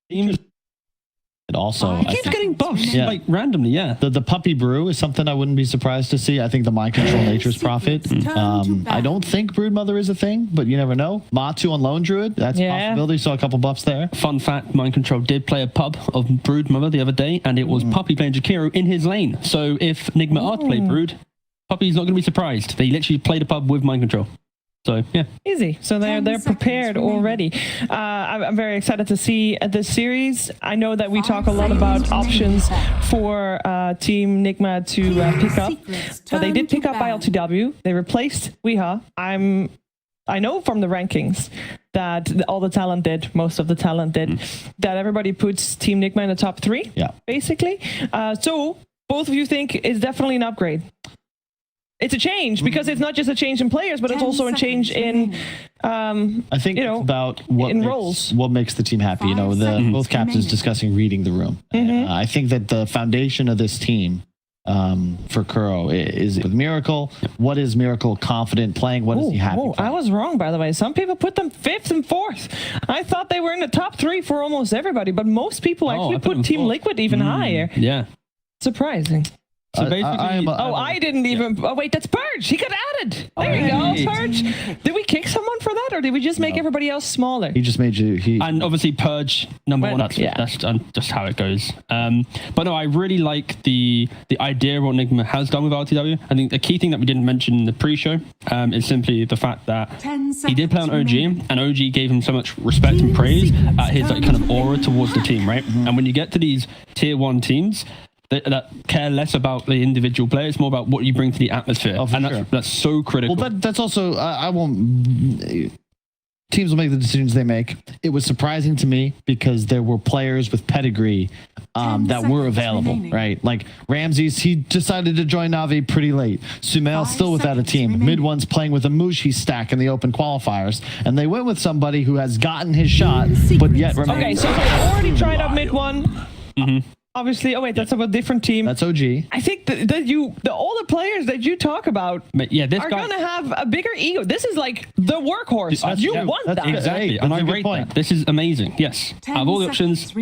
teams. It also, He keeps getting buffs, Yeah. like randomly, yeah. the puppy brew is something I wouldn't be surprised to see. I think the mind control nature's prophet. I don't think broodmother is a thing, but you never know. Matu on lone druid, that's a possibility. Saw a couple buffs there. Fun fact, Mind Control did play a pub of Broodmother the other day, and it was Puppy playing Jakiro in his lane. So if NIGMA are to play Brood, Puppy's not going to be surprised. They literally played a pub with Mind Control. So yeah, easy. So they're prepared already. I'm very excited to see this series. I know that we talk a lot about options for Team NIGMA to pick up, but they did pick up ILTW. They replaced WEU. I know from the rankings that all the talent did, most of the talent did, that everybody puts Team NIGMA in the top 3. Yeah, basically. So both of you think it's definitely an upgrade. It's a change because it's not just a change in players, but it's also a change in. I think it's about what makes the team happy. You know, both captains discussing reading the room. I think that the foundation of this team for Kuro is with Miracle. What is Miracle confident playing? What is he happy playing? I was wrong, by the way. Some people put them 5th and 4th. I thought they were in the top 3 for almost everybody, but most people actually put Team Liquid even higher. Yeah, surprising. So basically, I didn't even. Oh wait, that's Purge. He got added. There you go, Purge. Did we kick someone for that, or did we just make everybody else smaller? He just made you. And obviously Purge number 1. That's just how it goes. But no, I really like the idea of what NIGMA has done with LTW. I think the key thing that we didn't mention in the pre-show is simply the fact that he did play on OG, and OG gave him so much respect and praise at his like kind of aura towards the team, right? And when you get to these tier 1 teams that care less about the individual player, it's more about what you bring to the atmosphere. And that's so critical. Well, that's also, I won't, teams will make the decisions they make. It was surprising to me because there were players with pedigree that were available, right? Like Ramses, he decided to join Na'Vi pretty late. Sumail's still without a team. Mid one's playing with a Mushi stack in the open qualifiers, and they went with somebody who has gotten his shot, but yet remains. Okay, so they already tried out mid one. Obviously, oh wait, that's a different team. That's OG. I think that all the players that you talk about are going to have a bigger ego. This is like the workhorse. You want that. Exactly. And I rate that. This is amazing. Yes. Out of all the options,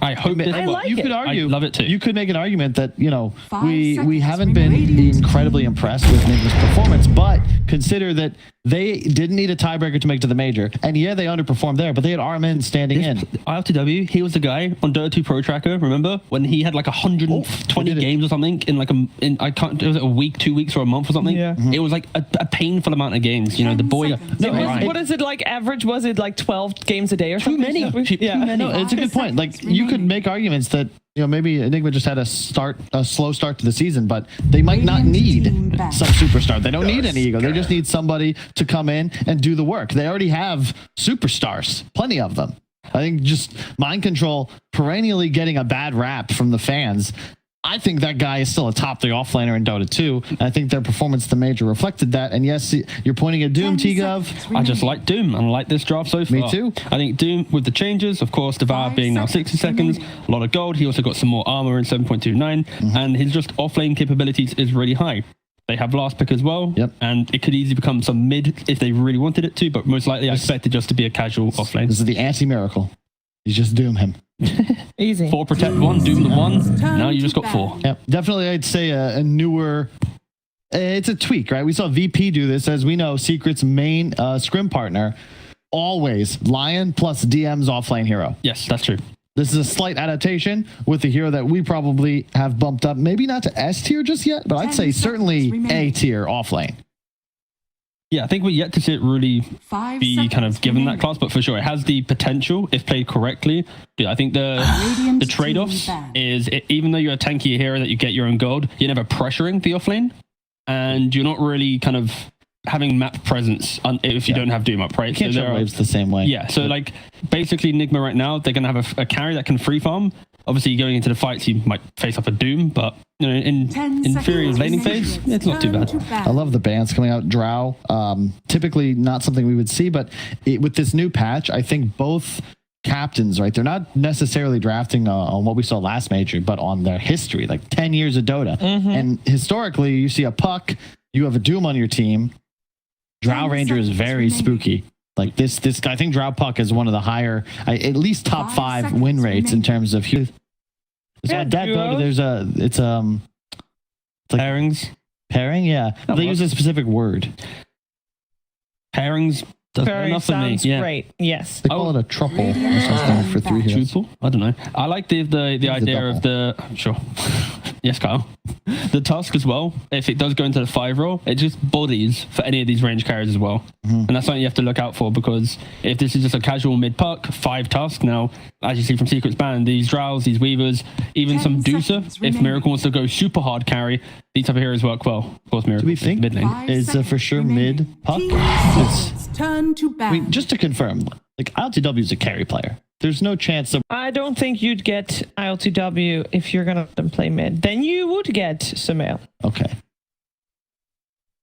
I hope this. You could argue. I love it too. You could make an argument that, you know, we haven't been incredibly impressed with NIGMA's performance, but consider that they didn't need a tiebreaker to make to the major. And yeah, they underperformed there, but they had Armin standing in. ILTW, he was the guy on Dota 2 Pro Tracker, remember? When he had like 120 games or something in like was it a week, 2 weeks, or a month or something? Yeah. It was like a painful amount of games. You know, the boy. What is it like average? Was it like 12 games a day or something? Too many. No, it's a good point. Like you could make arguments that, you know, maybe NIGMA just had a slow start to the season, but they might not need some superstar. They don't need any ego. They just need somebody to come in and do the work. They already have superstars, plenty of them. I think just Mind Control perennially getting a bad rap from the fans. I think that guy is still a top 3 offlaner in Dota 2. And I think their performance at the major reflected that. And yes, you're pointing at Doom, T-Gov. I just like Doom and I like this draft so far. Me too. I think Doom with the changes, of course, Devour being now 60 seconds, a lot of gold. He also got some more armor in 7.29, and his just offlane capabilities is really high. They have last pick as well, and it could easily become some mid if they really wanted it to, but most likely I expect it just to be a casual offlane. This is the anti-miracle. You just Doom him. Easy. 4 protect 1, Doom the 1. Now you just got 4. Yeah, definitely I'd say a newer... It's a tweak, right? We saw VP do this. As we know, Secret's main scrim partner, always Lion plus DM's offlane hero. Yes, that's true. This is a slight adaptation with the hero that we probably have bumped up, maybe not to S tier just yet, but I'd say certainly A tier offlane. Yeah, I think we're yet to see it really be kind of given that class, but for sure it has the potential if played correctly. Yeah, I think the trade-offs is even though you're a tankier hero that you get your own gold, you're never pressuring the offlane, and you're not really kind of having map presence if you don't have Doom up, right? You can't show waves the same way. Yeah, so like basically NIGMA right now, they're going to have a carry that can free farm. Obviously, going into the fights, you might face up a Doom, but you know, in Furious laning phase, it's not too bad. I love the bans coming out. Drow, typically not something we would see, but with this new patch, I think both captains, right? They're not necessarily drafting on what we saw last major, but on their history, like 10 years of Dota. And historically, you see a Puck, you have a Doom on your team. Drow Ranger is very spooky. Like this guy, I think Drow Puck is one of the higher, at least top 5 win rates in terms of. So at that vote, it's like Pairings. pairing. Yeah, they use a specific word. Pairings. That's Very enough for me. sounds Yeah. great. Yes. They call it a truple or something for 3 heroes. Truthful? I don't know. I like the idea of the sure. Yes, Kyle. The Tusk as well. If it does go into the 5 role, it just bodies for any of these range carriers as well. And that's something you have to look out for, because if this is just a casual mid puck, 5 Tusk now, as you see from Secret's ban, these Drows, these Weavers, even some Deucer, if Miracle wants to go super hard carry, these type of heroes work well. Of course, Miracle Do we think mid lane. is for sure mid puck? Turn to I mean, just to confirm, like ILTW is a carry player. There's no chance that I don't think you'd get ILTW if you're going to let them play mid. Then you would get Sumail. Okay.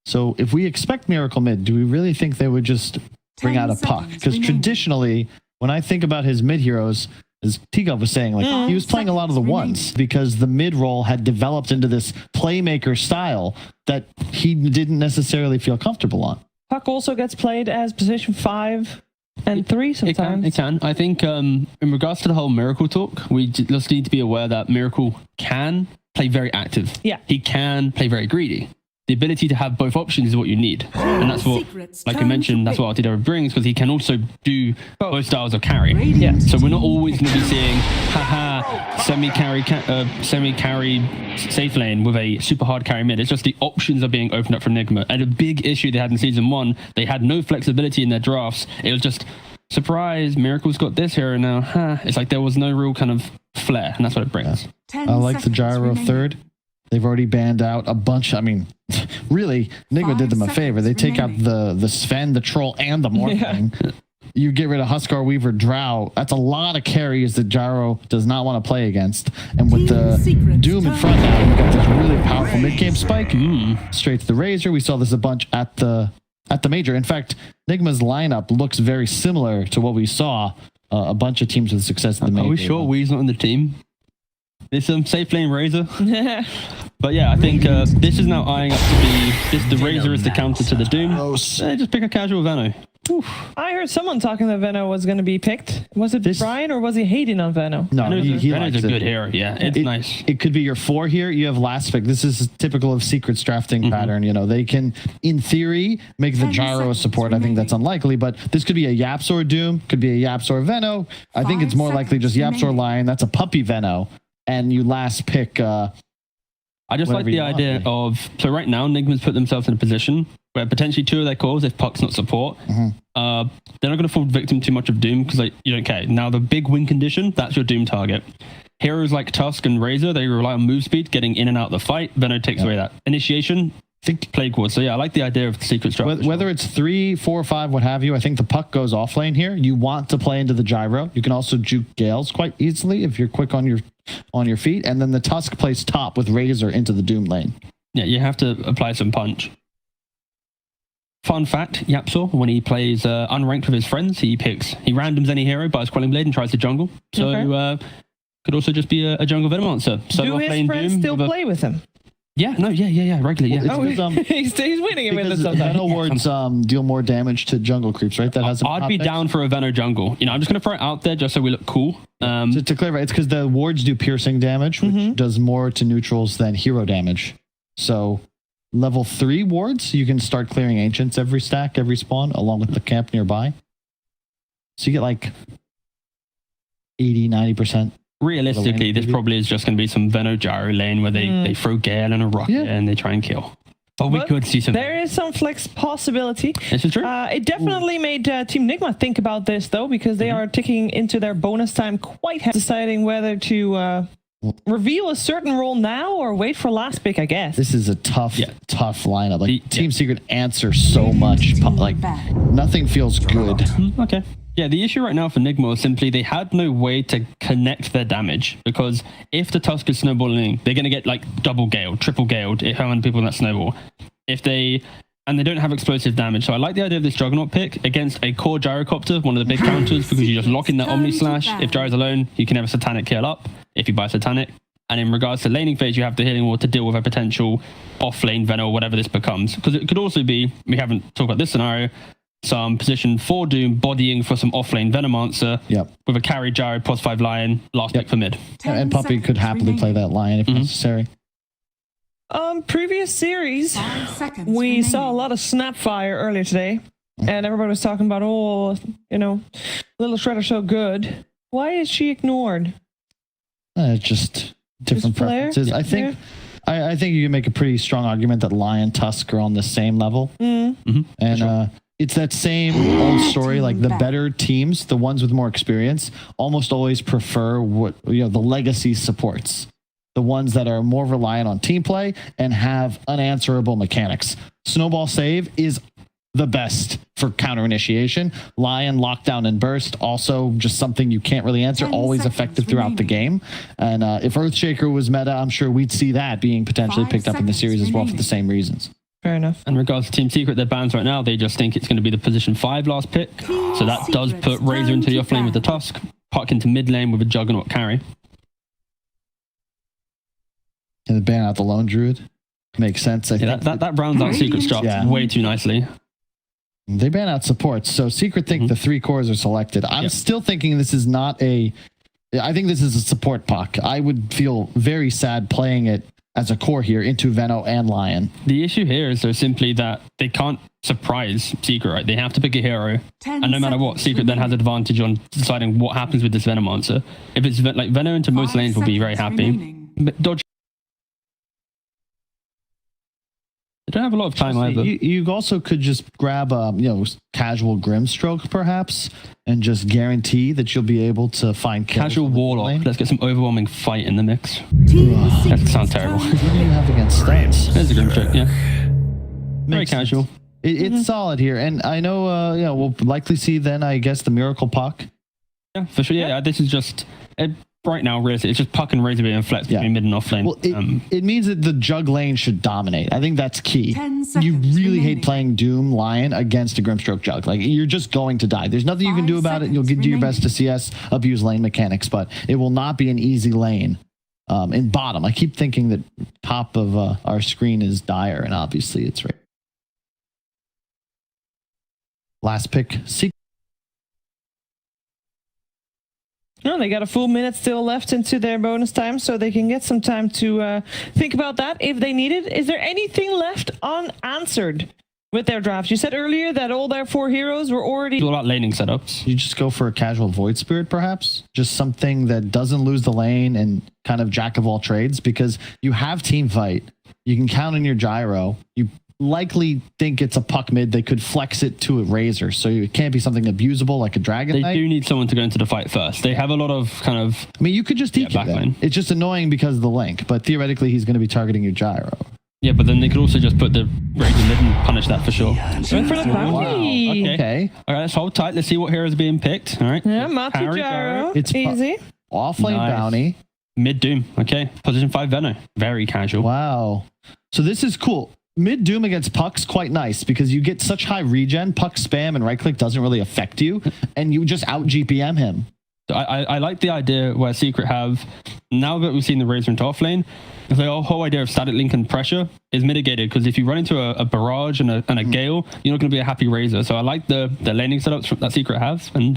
So if we expect Miracle mid, do we really think they would just bring out a puck? Because traditionally, when I think about his mid heroes, as Tigov was saying, like he was playing a lot of the ones because the mid role had developed into this playmaker style that he didn't necessarily feel comfortable on. Puck also gets played as position 5 and 3 sometimes. It can. I think in regards to the whole Miracle talk, we just need to be aware that Miracle can play very active. Yeah. He can play very greedy. The ability to have both options is what you need. And that's what, like I mentioned, that's what RTW brings, because he can also do both styles of carry. Yeah. So we're not always going to be seeing, semi-carry safe lane with a super hard carry mid. It's just the options are being opened up from NIGMA. And a big issue they had in Season 1, they had no flexibility in their drafts. It was just, surprise, Miracle's got this hero now. It's like there was no real kind of flair, and that's what it brings. I like the Gyro third. They've already banned out a bunch. I mean, really, NIGMA did them a favor. They take out the Sven, the Troll, and the Morphling. You get rid of Huskar, Weaver, Drow. That's a lot of carries that Gyro does not want to play against. And with the Doom in front now, you've got this really powerful mid-game spike. Straight to the Razor. We saw this a bunch at the Major. In fact, NIGMA's lineup looks very similar to what we saw a bunch of teams with success in the Major. Are we sure Wee's not on the team? There's some safe lane Razor. But yeah, I think this is now eyeing up to be the Razor is the counter to the Doom. Just pick a casual Veno. I heard someone talking that Veno was going to be picked. Was it Brian or was he hating on Veno? No, he Veno's likes a it. good hero. Yeah, it's nice. It could be your 4 here. You have last pick. This is typical of Secret's drafting pattern. You know, they can, in theory, make the Gyro a support. I think that's unlikely, but this could be a Yapsor Doom, could be a Yapsor Veno. I think it's more likely just Yapsor Lion. That's a puppy Veno. And you last pick. I just like the idea of, so right now, NIGMA's put themselves in a position where potentially 2 of their cores, if Puck's not support, they're not going to fall victim too much of Doom because you don't care. Now, the big win condition, that's your Doom target. Heroes like Tusk and Razor, they rely on move speed, getting in and out of the fight. Veno takes away that. Initiation, think Plague Ward. So yeah, I like the idea of the secret structure. Whether it's 3, 4, 5, what have you, I think the puck goes off lane here. You want to play into the Gyro. You can also juke Gales quite easily if you're quick on your feet. And then the Tusk plays top with Razor into the Doom lane. Yeah, you have to apply some punch. Fun fact, Yapsor, when he plays unranked with his friends, he randoms any hero, buys Quelling Blade and tries to jungle. So could also just be a jungle Venomancer. So do his friends still play with him? Yeah, regularly, yeah. He's winning him with it sometimes. Veno wards deal more damage to jungle creeps, right? That has. I'd be down for a Veno jungle. You know, I'm just going to throw it out there just so we look cool. To clarify, it's because the wards do piercing damage, which does more to neutrals than hero damage. So level 3 wards, you can start clearing ancients every stack, every spawn, along with the camp nearby. So you get like 80, 90%. Realistically, this probably is just going to be some Veno Gyro lane where they throw Gale and a rocket and they try and kill. But we could see some. There is some flex possibility. This is true. It definitely made Team NIGMA think about this, though, because they are ticking into their bonus time quite heavily, deciding whether to reveal a certain role now or wait for last pick, I guess. This is a tough lineup. Like Team Secret answers so much. Like nothing feels good. Okay. Yeah, the issue right now for NIGMA is simply they had no way to connect their damage, because if the Tusk is snowballing, they're going to get like double galed, triple galed, how many people in that snowball. And they don't have explosive damage. So I like the idea of this Juggernaut pick against a core Gyrocopter, one of the big counters, because you just lock in the Omni Slash. If Gyro's alone, you can have a Satanic heal up if you buy Satanic. And in regards to laning phase, you have the healing ward to deal with a potential off-lane Veno or whatever this becomes. Because it could also be, we haven't talked about this scenario, some position 4 Doom bodying for some offlane Venomancer with a carry gyro, +5 Lion, last pick for mid. And Puppey could happily play that Lion if necessary. Previous series, we saw a lot of Snapfire earlier today, and everybody was talking about, oh, you know, Little Shredder's so good. Why is she ignored? Just different preferences. I think I think you can make a pretty strong argument that Lion Tusk are on the same level. And it's that same old story. Like the better teams, the ones with more experience, almost always prefer what the legacy supports. The ones that are more reliant on team play and have unanswerable mechanics. Snowball Save is the best for counter initiation. Lion, Lockdown, and Burst, also just something you can't really answer, always effective throughout the game. And if Earthshaker was meta, I'm sure we'd see that being potentially picked up in the series as well for the same reasons. Fair enough. In regards to Team Secret, their bans right now, they just think it's going to be the position 5 last pick. So that does put Razor into the offlane with the Tusk, Puck into mid lane with a Juggernaut carry. And the ban out the Lone Druid makes sense. I think that rounds out Secret strat way too nicely. They ban out supports, so Secret think the 3 cores are selected. I'm still thinking this is not a... I think this is a support puck. I would feel very sad playing it as a core here into Veno and Lion. The issue here is though simply that they can't surprise Secret, right? They have to pick a hero, and no matter what, Secret then has advantage on deciding what happens with this Venomancer. If it's like Veno into most lanes, will be very happy. But Dodge... They don't have a lot of time either. You also could just grab a casual Grimstroke perhaps and just guarantee that you'll be able to find casual Warlock. Let's get some overwhelming fight in the mix. That sounds terrible. What do you have against Stance? There's a Grimstroke, yeah. Very casual. It's solid here, and I know we'll likely see then I guess the Miracle Puck. Yeah, for sure. Yeah, this is just right now, really, it's just Puck and Razor being flex between mid and off lane. Well, it means that the jug lane should dominate. I think that's key. You really hate playing Doom Lion against a Grimstroke jug. Like, you're just going to die. There's nothing you can do about it. You'll do your best to CS, abuse lane mechanics, but it will not be an easy lane. In bottom, I keep thinking that top of our screen is Dire, and obviously it's right. Last pick, Secret. No, they got a full minute still left into their bonus time, so they can get some time to think about that if they need it. Is there anything left unanswered with their draft? You said earlier that all their 4 heroes were already... It's all about laning setups. You just go for a casual Void Spirit, perhaps? Just something that doesn't lose the lane and kind of jack of all trades, because you have team fight. You can count on your gyro. You likely think it's a puck mid. They could flex it to a Razor, so it can't be something abusable like a Dragon Knight. They do need someone to go into the fight first. They have a lot of kind of... I mean, you could just DQ them. It's just annoying because of the link, but theoretically he's going to be targeting your gyro. Yeah, but then they could also just put the Razor mid and punish that for sure. Going for the bounty. Okay. All right, let's hold tight. Let's see what heroes are being picked. All right. Yeah, Matu gyro. It's easy. Offlane bounty. Mid Doom. Okay. Position 5 Veno. Very casual. Wow. So this is cool. Mid Doom against Puck's quite nice because you get such high regen. Puck spam and right click doesn't really affect you, and you just out GPM him. I like the idea where Secret have, now that we've seen the Razor into offlane, the whole idea of static link and pressure is mitigated, because if you run into a barrage and a gale, you're not going to be a happy Razor. So I like the laning setups that Secret have, and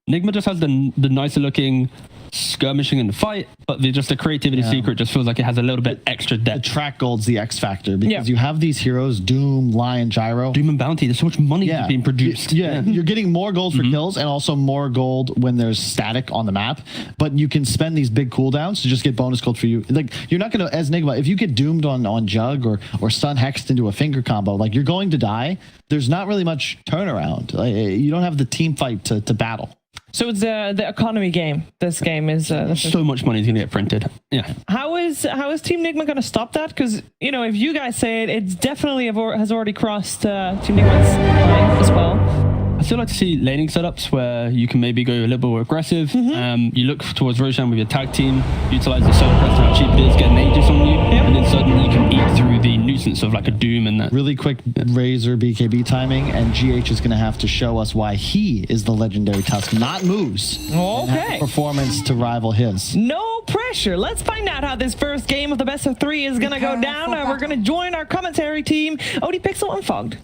NIGMA just has the nicer looking skirmishing in the fight, but just the creativity Secret just feels like it has a little bit extra depth. The track gold's the X factor, because you have these heroes, Doom, Lion, Gyro. Doom and Bounty, there's so much money being produced. You're getting more gold for kills and also more gold when there's static on the map, but you can spend these big cooldowns to just get bonus gold for you. Like, you're not going to, as NIGMA, if you get doomed on Jug or stun hexed into a finger combo, like, you're going to die. There's not really much turnaround. Like, you don't have the team fight to battle. So it's the economy game. This game is so much money is going to get printed. Yeah. How is Team NIGMA going to stop that? Because if you guys say it, it's definitely has already crossed Team NIGMA's line as well. I still like to see laning setups where you can maybe go a little bit more aggressive. You look towards Roshan with your tag team, utilize the solo press, how cheap it is, get an Aegis on you, and then suddenly you can eat through the nuisance of like a Doom and that. Really quick Razor BKB timing, and GH is going to have to show us why he is the legendary Tusk, not Moose. Okay. Performance to rival his. No pressure. Let's find out how this first game of the best of 3 is going to go down. We're going to join our commentary team, OD Pixel and Fogged.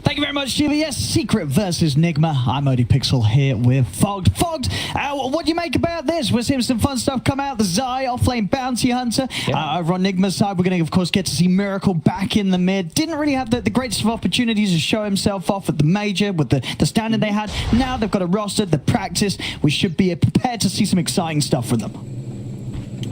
Thank you very much, Julie. Yes, Secret versus NIGMA. I'm ODPixel here with Fogged. Fogged, what do you make about this? We're seeing some fun stuff come out. The Zai offlane bounty hunter. Over on NIGMA's side, we're going to, of course, get to see Miracle back in the mid. Didn't really have the greatest of opportunities to show himself off at the major with the standard they had. Now they've got a roster, the practice. We should be prepared to see some exciting stuff from them.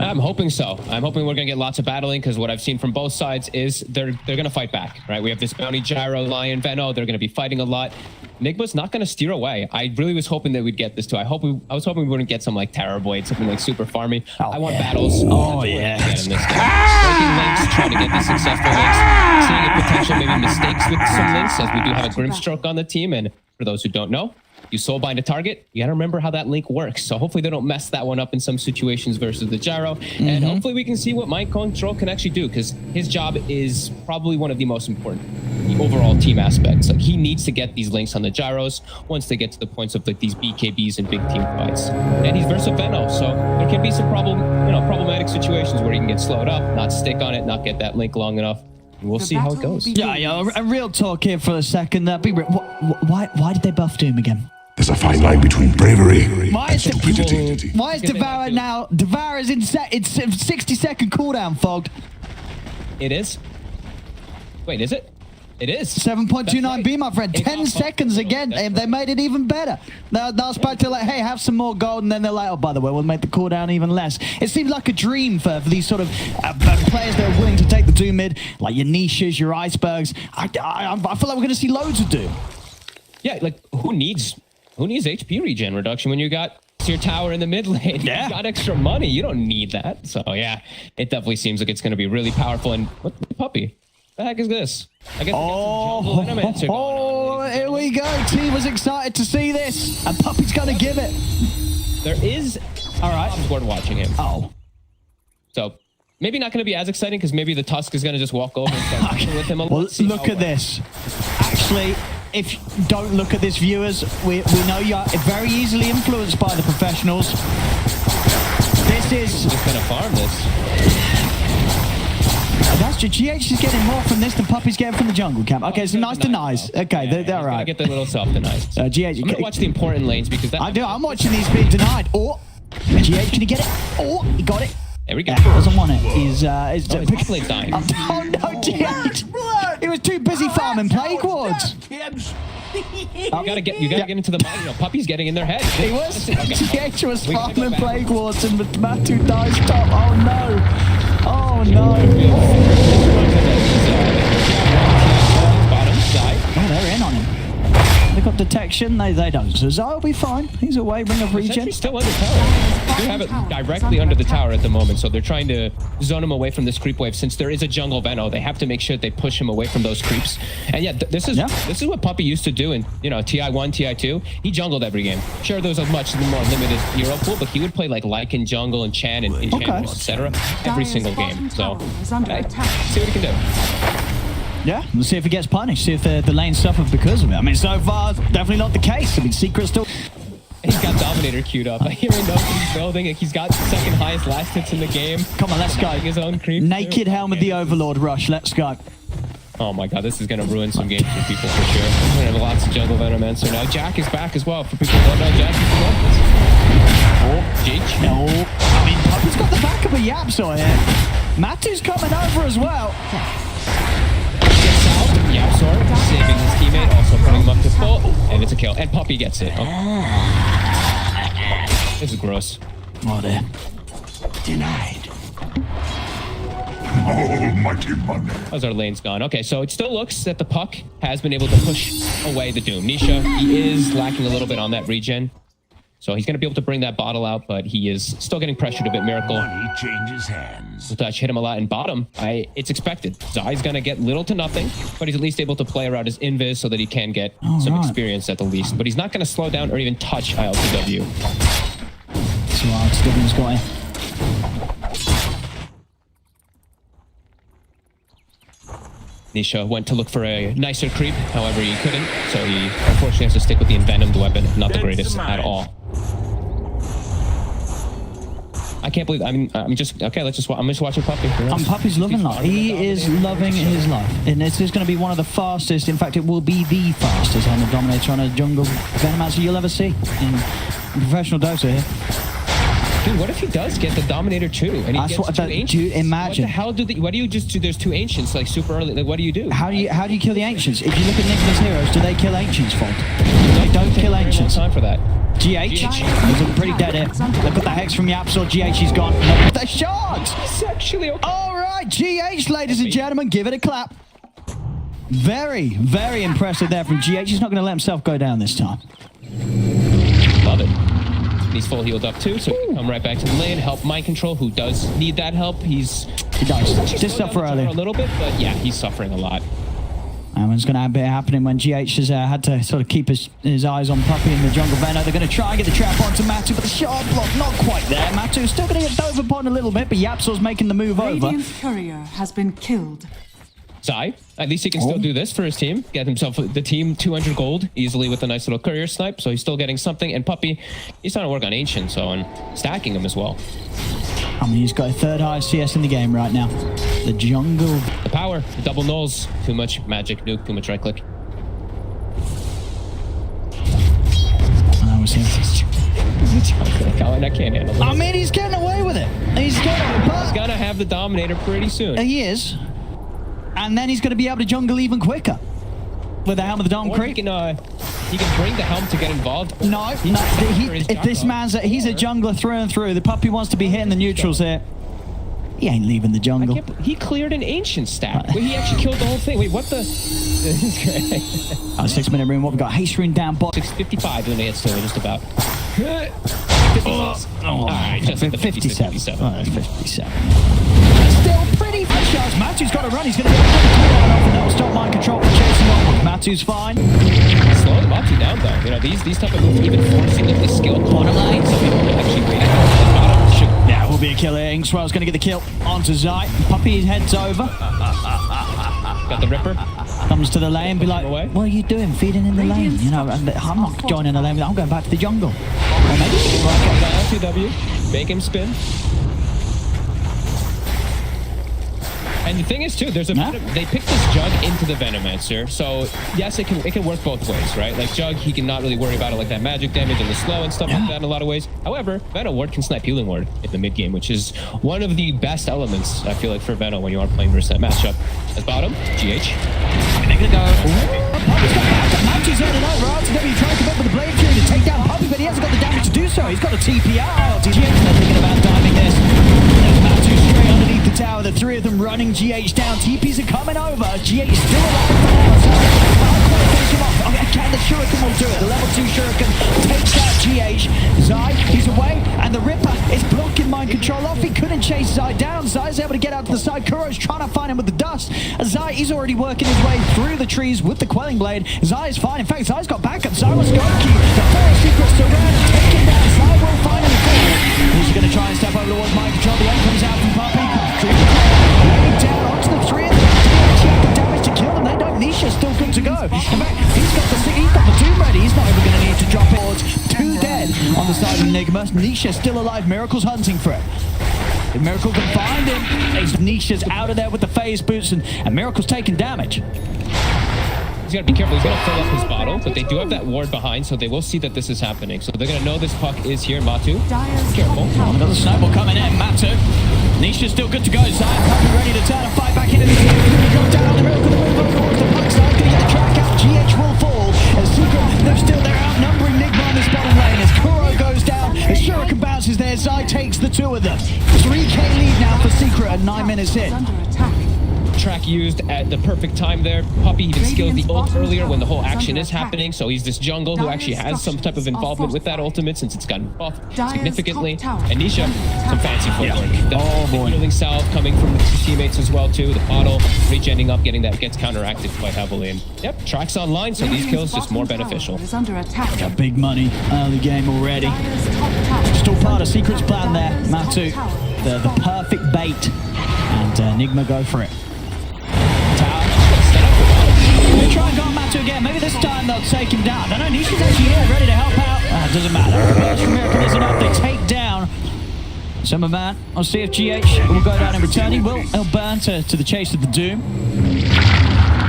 I'm hoping so. I'm hoping we're going to get lots of battling, because what I've seen from both sides is they're going to fight back, right? We have this Bounty, Gyro, Lion, Veno. They're going to be fighting a lot. NIGMA's not going to steer away. I really was hoping that we'd get this too. I was hoping we wouldn't get some like Terror Blade, something like super farmy. I want battles. Oh, yeah. Breaking links, trying to get these successful links, seeing a potential maybe mistakes with some links, as we do have a Grimstroke on the team. And for those who don't know, you soulbind a target, you gotta remember how that link works. So hopefully they don't mess that one up in some situations versus the Gyro. And hopefully we can see what Mind Control can actually do, because his job is probably one of the most important, the overall team aspects. Like, he needs to get these links on the Gyros once they get to the points of like these BKBs and big team fights. And he's versus Veno, so there can be some problematic situations where he can get slowed up, not stick on it, not get that link long enough. We'll see how it goes. Yeah, a real talk here for a second. Why did they buff Doom again? There's a fine line between bravery and stupidity. Why is Devour now? Devour is in it's 60-second cooldown, Fogged. It is? Wait, is it? It is. 7.29B, my friend. 10 seconds again. They made it even better. They were supposed to like, hey, have some more gold, and then they're like, oh, by the way, we'll make the cooldown even less. It seems like a dream for these sort of players that are willing to take the Doom mid, like your niches, your icebergs. I feel like we're going to see loads of Doom. Yeah, like, who needs HP regen reduction when you got your tower in the mid lane? Yeah. You got extra money. You don't need that. So yeah, it definitely seems like it's going to be really powerful. And what the puppy? The heck is this? I guess here we go. T was excited to see this, and Puppy's going to give it. There is all right. board watching him. Oh, so maybe not going to be as exciting, because maybe the Tusk is going to just walk over and start with him. Well, look at this. Actually, if you don't look at this, viewers, we know you're very easily influenced by the professionals. This is just going to farm this. That's just GH is getting more from this than Puppy's getting from the jungle camp. Okay, so nice denies. Okay, they're all right. Get the little self denies. GH, I'm going to watch the important lanes, because that I'm watching these being denied. Oh, GH, can he get it? Oh, he got it. There we go. He doesn't want it. He's his lane's dying. Oh no, GH! He was too busy farming plague wards. You gotta get into the mind. You know, Puppy's getting in their head. He was. GH was farming plague wards, and Matu dies top. Oh no! Oh no! Bottom side. Oh, they're in on him. They got detection. They don't. So Zai will be fine. He's away. Ring of regen. Sentry's still under tower. They do have it directly under the tower at the moment, so they're trying to zone him away from this creep wave. Since there is a jungle Veno, they have to make sure they push him away from those creeps. And yeah, this is what Puppy used to do in TI1, TI2. He jungled every game. Sure, there was a much more limited hero pool, but he would play like Lycan jungle and Chan and Enchantress, etc. every single game. So see what he can do. Yeah, we'll see if he gets punished, see if the lane suffered because of it. I mean, so far, definitely not the case. I mean, Secret still... He's got Dominator queued up. I hear he knows what he's building. He's got second highest last hits in the game. Come on, let's go. His own creep. Naked Helmet, the Overlord rush. Let's go. Oh my god, this is going to ruin some games for people for sure. We're going to have lots of jungle Venomancer now. Jack is back as well. For people who don't know, Jack is the No. I mean, Puppy's got the back of a Yapsaw here. Matu's coming over as well. Yapsaw saving his teammate, also putting him up to full, and it's a kill. And Puppy gets it. Oh. This is gross. Oh, dear. Denied. Almighty money. How's our lanes gone? Okay, so it still looks that the Puck has been able to push away the Doom. Nisha, he is lacking a little bit on that regen. So he's going to be able to bring that bottle out, but he is still getting pressured a bit. Miracle. Money changes hands. The touch hit him a lot in bottom. It's expected. Zai's going to get little to nothing, but he's at least able to play around his invis so that he can get some experience at the least. But he's not going to slow down or even touch ILTW. So Stibbins got him. Nisha went to look for a nicer creep, however he couldn't, so he unfortunately has to stick with the envenomed weapon. Not the greatest at all. I can't believe. I'm just okay. I'm just watching Puppy. Puppy's loving life. He is loving his life, and this is going to be one of the fastest. In fact, it will be the fastest Hand of Dominator on a jungle Venomancer you'll ever see in professional Dota here. Dude, what if he does get the Dominator too? And he gets two ancients? Dude, imagine. What the hell what do you just do? There's two ancients like super early. Like, what do you do? How do you kill the ancients? If you look at Nigma's heroes, do they kill ancients, Fold? They don't kill ancients. Time for that. GH is a pretty dead here. They've got the hex from Yapsor. GH is gone. No, the shards. He's actually okay. All right, GH, ladies and gentlemen, give it a clap. Very, very impressive there from GH. He's not going to let himself go down this time. Love it. He's full healed up too, so he can come right back to the lane, help Mind Control, who does need that help. He does. Just suffer early. A little bit, but yeah, he's suffering a lot. And what's going to be happening when GH has had to sort of keep his eyes on Puppy in the jungle Venom. They're going to try and get the trap onto Matu, but the shard block not quite there. Matu's still going to get dove upon a little bit, but Yapsor's making the move over. Radiant's courier has been killed. Zai, at least he can still do this for his team. Get himself the team 200 gold easily with a nice little courier snipe. So he's still getting something. And Puppy, he's trying to work on Ancient, so and stacking him as well. I mean, he's got a third highest CS in the game right now. The jungle. The power, the double nulls. Too much magic nuke, too much right click. That was him. I can't handle it. I mean, he's getting away with it. He's gonna have the Dominator pretty soon. He is. And then he's going to be able to jungle even quicker with the Helm of the Dom Creep. He can bring the Helm to get involved. He's a jungler through and through. The Puppy wants to be hitting the neutrals here. He ain't leaving the jungle. He cleared an Ancient stack. Wait, he actually killed the whole thing. Wait, what the? This is great. 6-minute rune. What we got? Haste rune down bot. 6:55 when they hit still just about. All right, just 57. Oh, that's 57. Still pretty fresh. Matu's got to run. He's going to get a off, and that'll stop Mind Control from chasing on. Matu's fine. Slowing Matu down though. You know these type of moves, even forcing the skill corner lane, so people can actually read it. Yeah, will be a killer. Inkswell's going to get the kill onto Zai. Puppy heads over. Got the Ripper. Comes to the lane, be like, what are you doing? Feeding in the lane? You know, I'm not joining the lane. I'm going back to the jungle. Or maybe LTW, make him spin. And the thing is too, there's they picked this Jug into the Venomancer, so yes, it can work both ways, right? Like Jug, he can not really worry about it like that magic damage and the slow and stuff like that in a lot of ways. However, Venom Ward can snipe Healing Ward in the mid game, which is one of the best elements I feel like for Venom when you are playing versus that matchup. At bottom, GH. They're gonna go. Matu's on it over. RTW trying to come up with the blade tree to take down Puppy, but he hasn't got the damage to do so. He's got a TPR. GH, they're thinking about diving this. Matu straight underneath the tower. The three of them running GH down. TPs are coming over. GH is still alive for now. Finish him off. Okay, the Shuriken will do it. The level 2 Shuriken takes out GH. Zai, he's away, and the Ripper is blocking Mind Control off. He couldn't chase Zai down. Zai's able to get out to the side. Kuro's trying to find him with the dust. Zai, he's already working his way through the trees with the Quelling Blade. Zai is fine. In fact, Zai's got backup. Zai was going to the Forest Secrets to run and take him down. Zai will finally fall. He's going to try and step over towards Mind Control. The end comes out from Puppy. Laying down onto the three of them. Actually have the damage to kill them. They don't. Nisha's still good to go. In fact, he's got the Doom ready. He's not even going to need to drop it. Two dead on the side of Enigma. Nisha's still alive. Miracle's hunting for it. If Miracle can find him, Nisha's out of there with the phase boots, and Miracle's taking damage. He's got to be careful. He's going to fill up his bottle, but they do have that ward behind, so they will see that this is happening. So they're going to know this puck is here. Matu, careful. Another snowball coming in. Matu. Nisha's still good to go. Zion Puppy ready to turn and fight back into the game. He's going to go down. The Miracle to move over towards the puck side. Going to get the track out. GH will fall. As Secret, they're still there outnumbering Nigma on this bottom lane. As Kuro goes down, as Shuriken bounces there, Zai takes the two of them. 3k lead now for Secret at 9 minutes in. Track used at the perfect time there. Puppy even skills the ult earlier when the whole action is happening, so he's this jungle who actually has some type of involvement with that ultimate since it's gotten buffed significantly. And Nisha, some fancy footwork. The healing salve coming from his teammates as well too. The bottle regenning up, gets counteracted quite heavily. And yep, track's online, so these kills just more beneficial. Got big money early game already. Still part of Secret's plan there. Matu, the perfect bait, and Nigma go for it. They try and go on Matu again. Maybe this time they'll take him down. No, Nisha's actually here, ready to help out. Doesn't matter. Burst from Miracle is enough. They take down Summerman, I'll see if GH will go down in return. He'll burn to the chase of the Doom.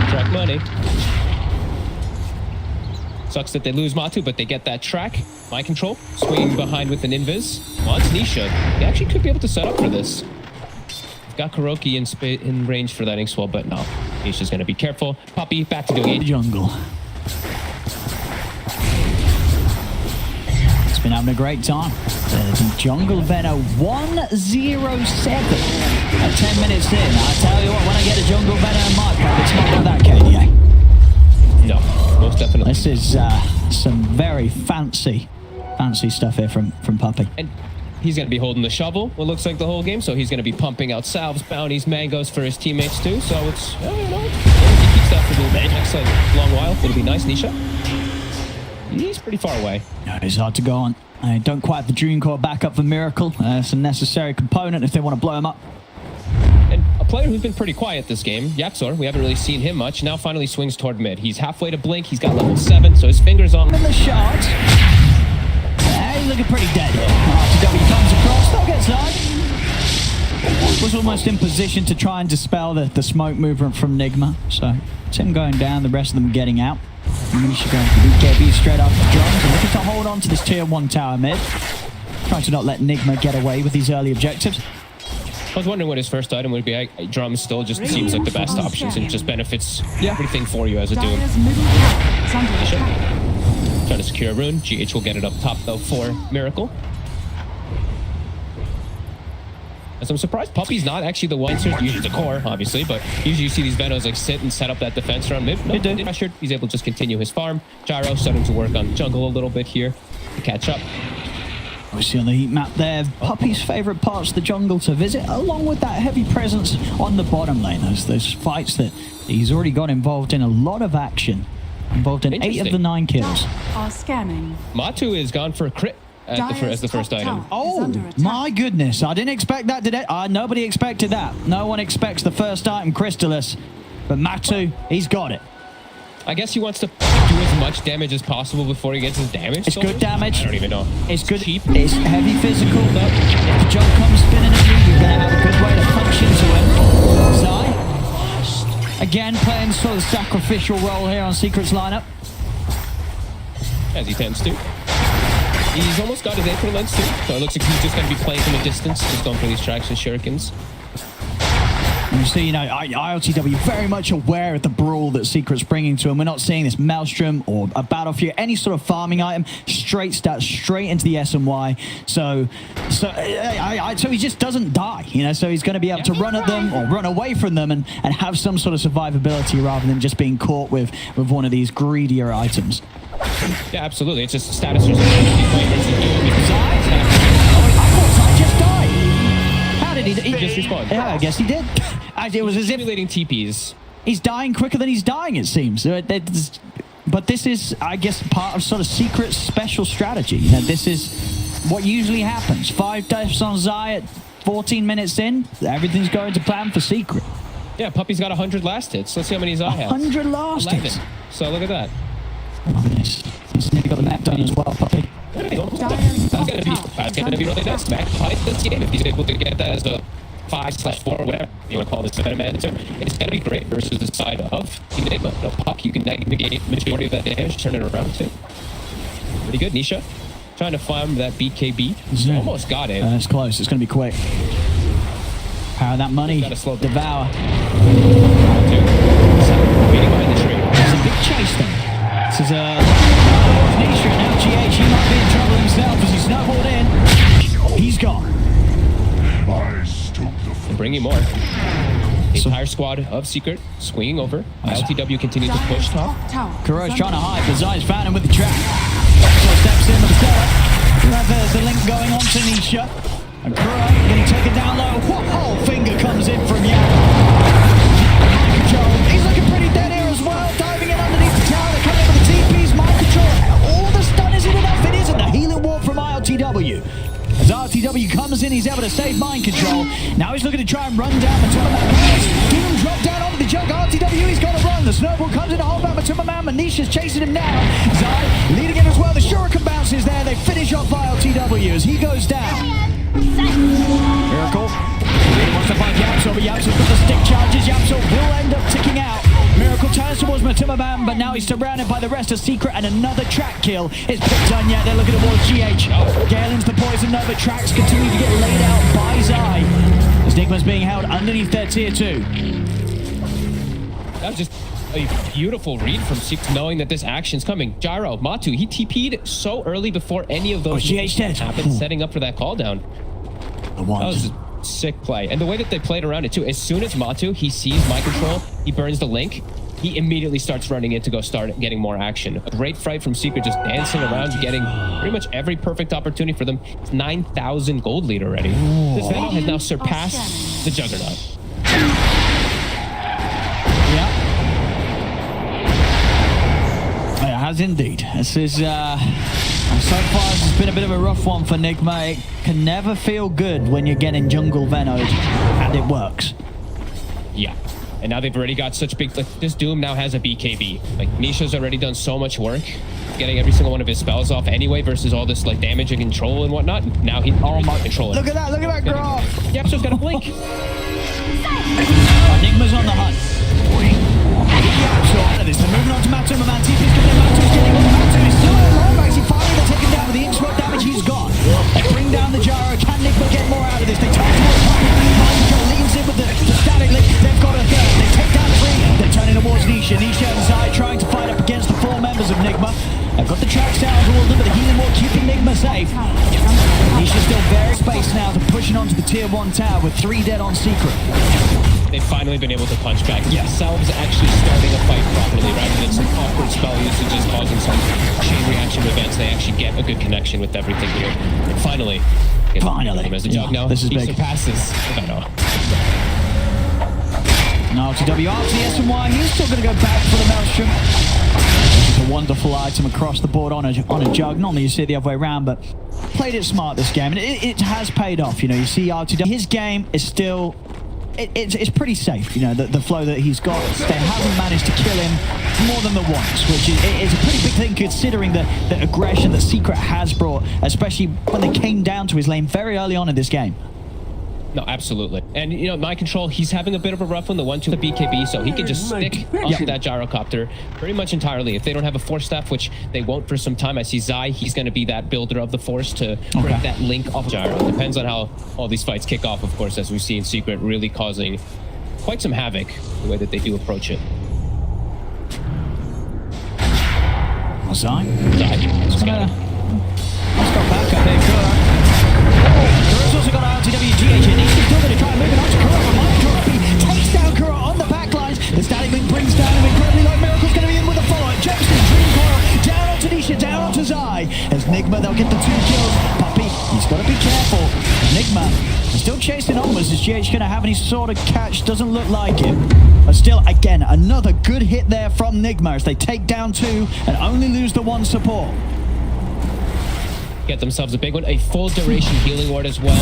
Track money. Sucks that they lose Matu, but they get that track. Mind control. Swinging behind with an invis. Wants Nisha. He actually could be able to set up for this. Got Kuroki in range for that Inkswell, but no. Nisha's going to be careful. Puppy, back to doing it. Jungle. It's been having a great time. The Jungle Venom 107 at 10 minutes in. I tell you what, when I get a Jungle Venom in my pack, it's not like that, KDA. No, most definitely. This is some very fancy stuff here from Puppy. And he's going to be holding the shovel, what looks like the whole game, so he's going to be pumping out salves, bounties, mangoes for his teammates too, so it's, you know, if he keeps that for the next long while, it'll be nice. Nisha, he's pretty far away. No, it's hard to go on. I don't quite have the Dream Core back up for Miracle. It's a necessary component if they want to blow him up. And a player who's been pretty quiet this game, Yaxor, we haven't really seen him much, now finally swings toward mid. He's halfway to Blink, he's got level 7, so his fingers on In the shot. He's looking pretty dead. RTW comes across, still gets died. Was almost in position to try and dispel the smoke movement from NIGMA. So it's him going down, the rest of them getting out. Misha going for BKB straight after the drums and looking to hold on to this tier 1 tower mid. Trying to not let NIGMA get away with these early objectives. I was wondering what his first item would be. Drums still just seems like the best options and just benefits everything for you as a Doom. Trying to secure a rune. GH will get it up top though for Miracle. As I'm surprised Puppy's not actually the one, usually the core, obviously, but usually you see these Venos like sit and set up that defense around mid. No, he pressured. He's able to just continue his farm. Gyro starting to work on jungle a little bit here to catch up. We see on the heat map there, Puppy's favorite parts of the jungle to visit, along with that heavy presence on the bottom lane. Those fights that he's already got involved in, a lot of action. Involved in 8 of the 9 kills. Are scanning. Matu is gone for a crit as the first item. Oh, my goodness. I didn't expect that today. Nobody expected that. No one expects the first item, Crystallis. But Matu, he's got it. I guess he wants to do as much damage as possible before he gets his damage. It's good damage. I don't even know. It's good. Cheap. It's heavy physical, but if the jump comes spinning at you, you're going to have a good way to punch into him. Zai, again, playing sort of sacrificial role here on Secret's lineup. As he tends to. He's almost got his April lens too, so it looks like he's just going to be playing from a distance, just going for these tracks and shurikens. And you see, you know, ILTW very much aware of the brawl that Secret's bringing to him. We're not seeing this Maelstrom or a Battlefield, any sort of farming item, straight stats, straight into the SMY. So he just doesn't die, you know, so he's going to be able to run at them or run away from them and have some sort of survivability rather than just being caught with one of these greedier items. Yeah, absolutely. It's just status. He just respawned. Yeah, I guess he did. It was as if simulating TPs. He's dying quicker than he's dying, it seems. But this is, I guess, part of sort of Secret's special strategy. You know, this is what usually happens. 5 deaths on Zai at 14 minutes in. Everything's going to plan for Secret. Yeah, Puppy's got 100 last hits. Let's see how many Zai has. 100 last 11. hits. So look at that. Oh, goodness. He's nearly got the map done as well, Puppy. That's gonna be really nice. Back fight this game if he's able to get that as a 5/4, whatever you want to call this event manager. It's gonna be great versus the side of NIGMA. No puck, you can negate majority of that damage, turn it around too. Pretty good, Nisha. Trying to farm that BKB. Almost got it. It's close. It's gonna be quick. Power that money. Gotta slow Devour. Waiting behind the tree. It's a big chase then. This is Nisha now. GH, he might be in trouble himself as he snowballed in. He's gone. And bringing more. The entire squad of Secret swinging over. LTW continues to push top. Kuro's trying to hide, but Zai's found him with the trap. So steps in with the setup. There's the link going on to Nisha. And Kuro getting taken down low. Whoa, finger comes in from Yang. Mind control. He's looking pretty dead here as well. Diving in underneath the tower. They're coming in with the TPs. Mind control. All the stun isn't enough. It isn't. The healing wall from ILTW. As RTW comes in, he's able to save mind control. Now he's looking to try and run down Matuma Man. Doom drop down onto the jug. RTW, he's got to run. The snowball comes in to hold back Matuma Man. Manisha's chasing him now. Zai leading in as well. The Shuriken bounces there. They finish off ILTW as he goes down. Pixel. Really wants to find Yapso, but Yapso's got the stick charges. Yapso will end up ticking out. Miracle turns towards Matuma, but now he's surrounded by the rest of Secret, and another track kill. It's not done yet. They're looking towards GH. Galen's the poison Nova. Tracks continue to get laid out by Zai. As Nigma's being held underneath their tier 2. That was just a beautiful read from Secret, knowing that this action's coming. Gyro, Matu, he TP'd so early before any of those GH dead. happened, setting up for that call down. The That was a sick play. And the way that they played around it too, as soon as Matu, he sees my control, he burns the link, he immediately starts running in to go start getting more action. A great fight from Secret, just dancing around, getting pretty much every perfect opportunity for them. It's 9,000 gold lead already. This battle has now surpassed the Juggernaut. It has indeed. This is, so far, this has been a bit of a rough one for Nigma. It can never feel good when you're getting jungle venoed, and it works. Yeah. And now they've already got such big, like, this Doom now has a BKB. Like, Nisha's already done so much work, getting every single one of his spells off anyway, versus all this, like, damage and control and whatnot. Now he's controlling. Look at that graph. Yapso's got a blink. Nigma's on the hunt. So out of this, they're moving on to Matu. Mantifi's getting him. Matu's getting him. Matu is still alive. Actually, finally they're taking down with the insult damage he's got. They bring down the Gyro. Can Nigma get more out of this? They turn towards Matu. Leans in with the static link. They've got a third. They take down 3. They're turning towards Nisha. Nisha and Zai trying to fight up against the 4 members of Nigma. They've got the tracks down towards them, but the healing wall keeping Nigma safe. Nisha's still very spaced now to pushing onto the tier 1 tower with 3 dead on Secret. They've finally been able to punch back. Themselves actually starting a fight properly rather than some awkward spell usages causing some chain reaction events. They actually get a good connection with everything here. And finally, as a jug now, this is he big. surpasses Venom. Now to WRTS and Y, he's still going to go back for the Maelstrom. This is a wonderful item across the board on a jug. Normally you see it the other way around, but played it smart this game, and it has paid off. You know, you see RTW. His game is still... It's pretty safe, you know, the flow that he's got. They haven't managed to kill him more than the once, which is a pretty big thing considering the aggression that Secret has brought, especially when they came down to his lane very early on in this game. No, absolutely. And, you know, my control, he's having a bit of a rough one, the 1-2 the BKB, so he can just stick onto that gyrocopter pretty much entirely. If they don't have a force staff, which they won't for some time, I see Zai, he's going to be that builder of the force to break that link off gyro. Depends on how all these fights kick off, of course, as we see in Secret, really causing quite some havoc, the way that they do approach it. Zai? Let's go back up there, Kura. Kura's also got RTWGH in. He's still going to try and move it on to Kura. Remind Kura, he takes down Kura on the back lines. The static link brings down him incredibly low. Miracle's going to be in with a follow-up. Jepson, Dream Coil, down onto Nisha, down onto Zai. As Nigma, they'll get the 2 kills. Puppy, he's got to be careful. Nigma is still chasing onwards. Is GH going to have any sort of catch? Doesn't look like it. But still, again, another good hit there from Nigma as they take down 2 and only lose the 1 support. Get themselves a big one, a full duration healing ward as well,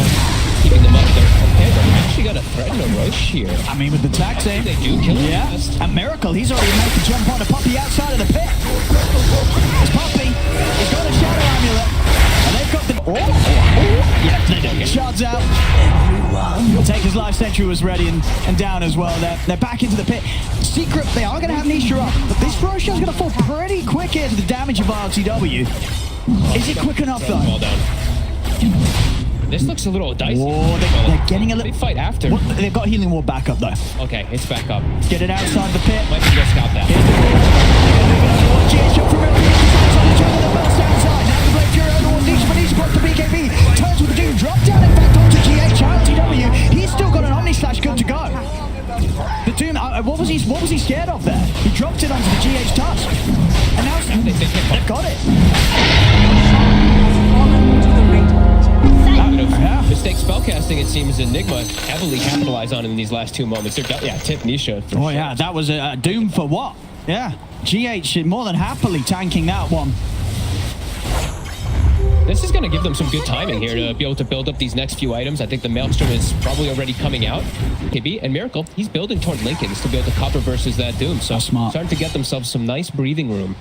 keeping them up there. Okay, they're actually got to threaten a Roche here. I mean, with the tax aim. They do kill him. Yeah, and Miracle, he's already made the jump on a Puppy outside of the pit. It's Puppy, he's got a Shadow Amulet, and they've got the... Yeah, they do. Shards out. Taker's Life Sentry was ready and down as well. They're back into the pit. Secret, they are going to have Nisha up, but this Roche is going to fall pretty quick here to the damage of RTW. Is it quick enough though? Fall down. This looks a little dicey. Whoa, they're getting a little... They fight after. What, they've got healing wall back up though. Okay, it's back up. Get it outside the pit. Might be just got that. Turns with the Doom, drop down in fact onto GH. RTW, he's still got an Omni Slash good to go. The Doom, what was he scared of there? He dropped it onto the GH Tusk. And now they've got it. Mistake spellcasting, it seems, Enigma heavily capitalized on in these last 2 moments. Tip Nisha. Oh yeah, that was a Doom for what? Yeah, GH more than happily tanking that one. This is going to give them some good timing here to be able to build up these next few items. I think the Maelstrom is probably already coming out. KB and Miracle, he's building toward Lincoln's to be able to cover versus that Doom. So starting to get themselves some nice breathing room.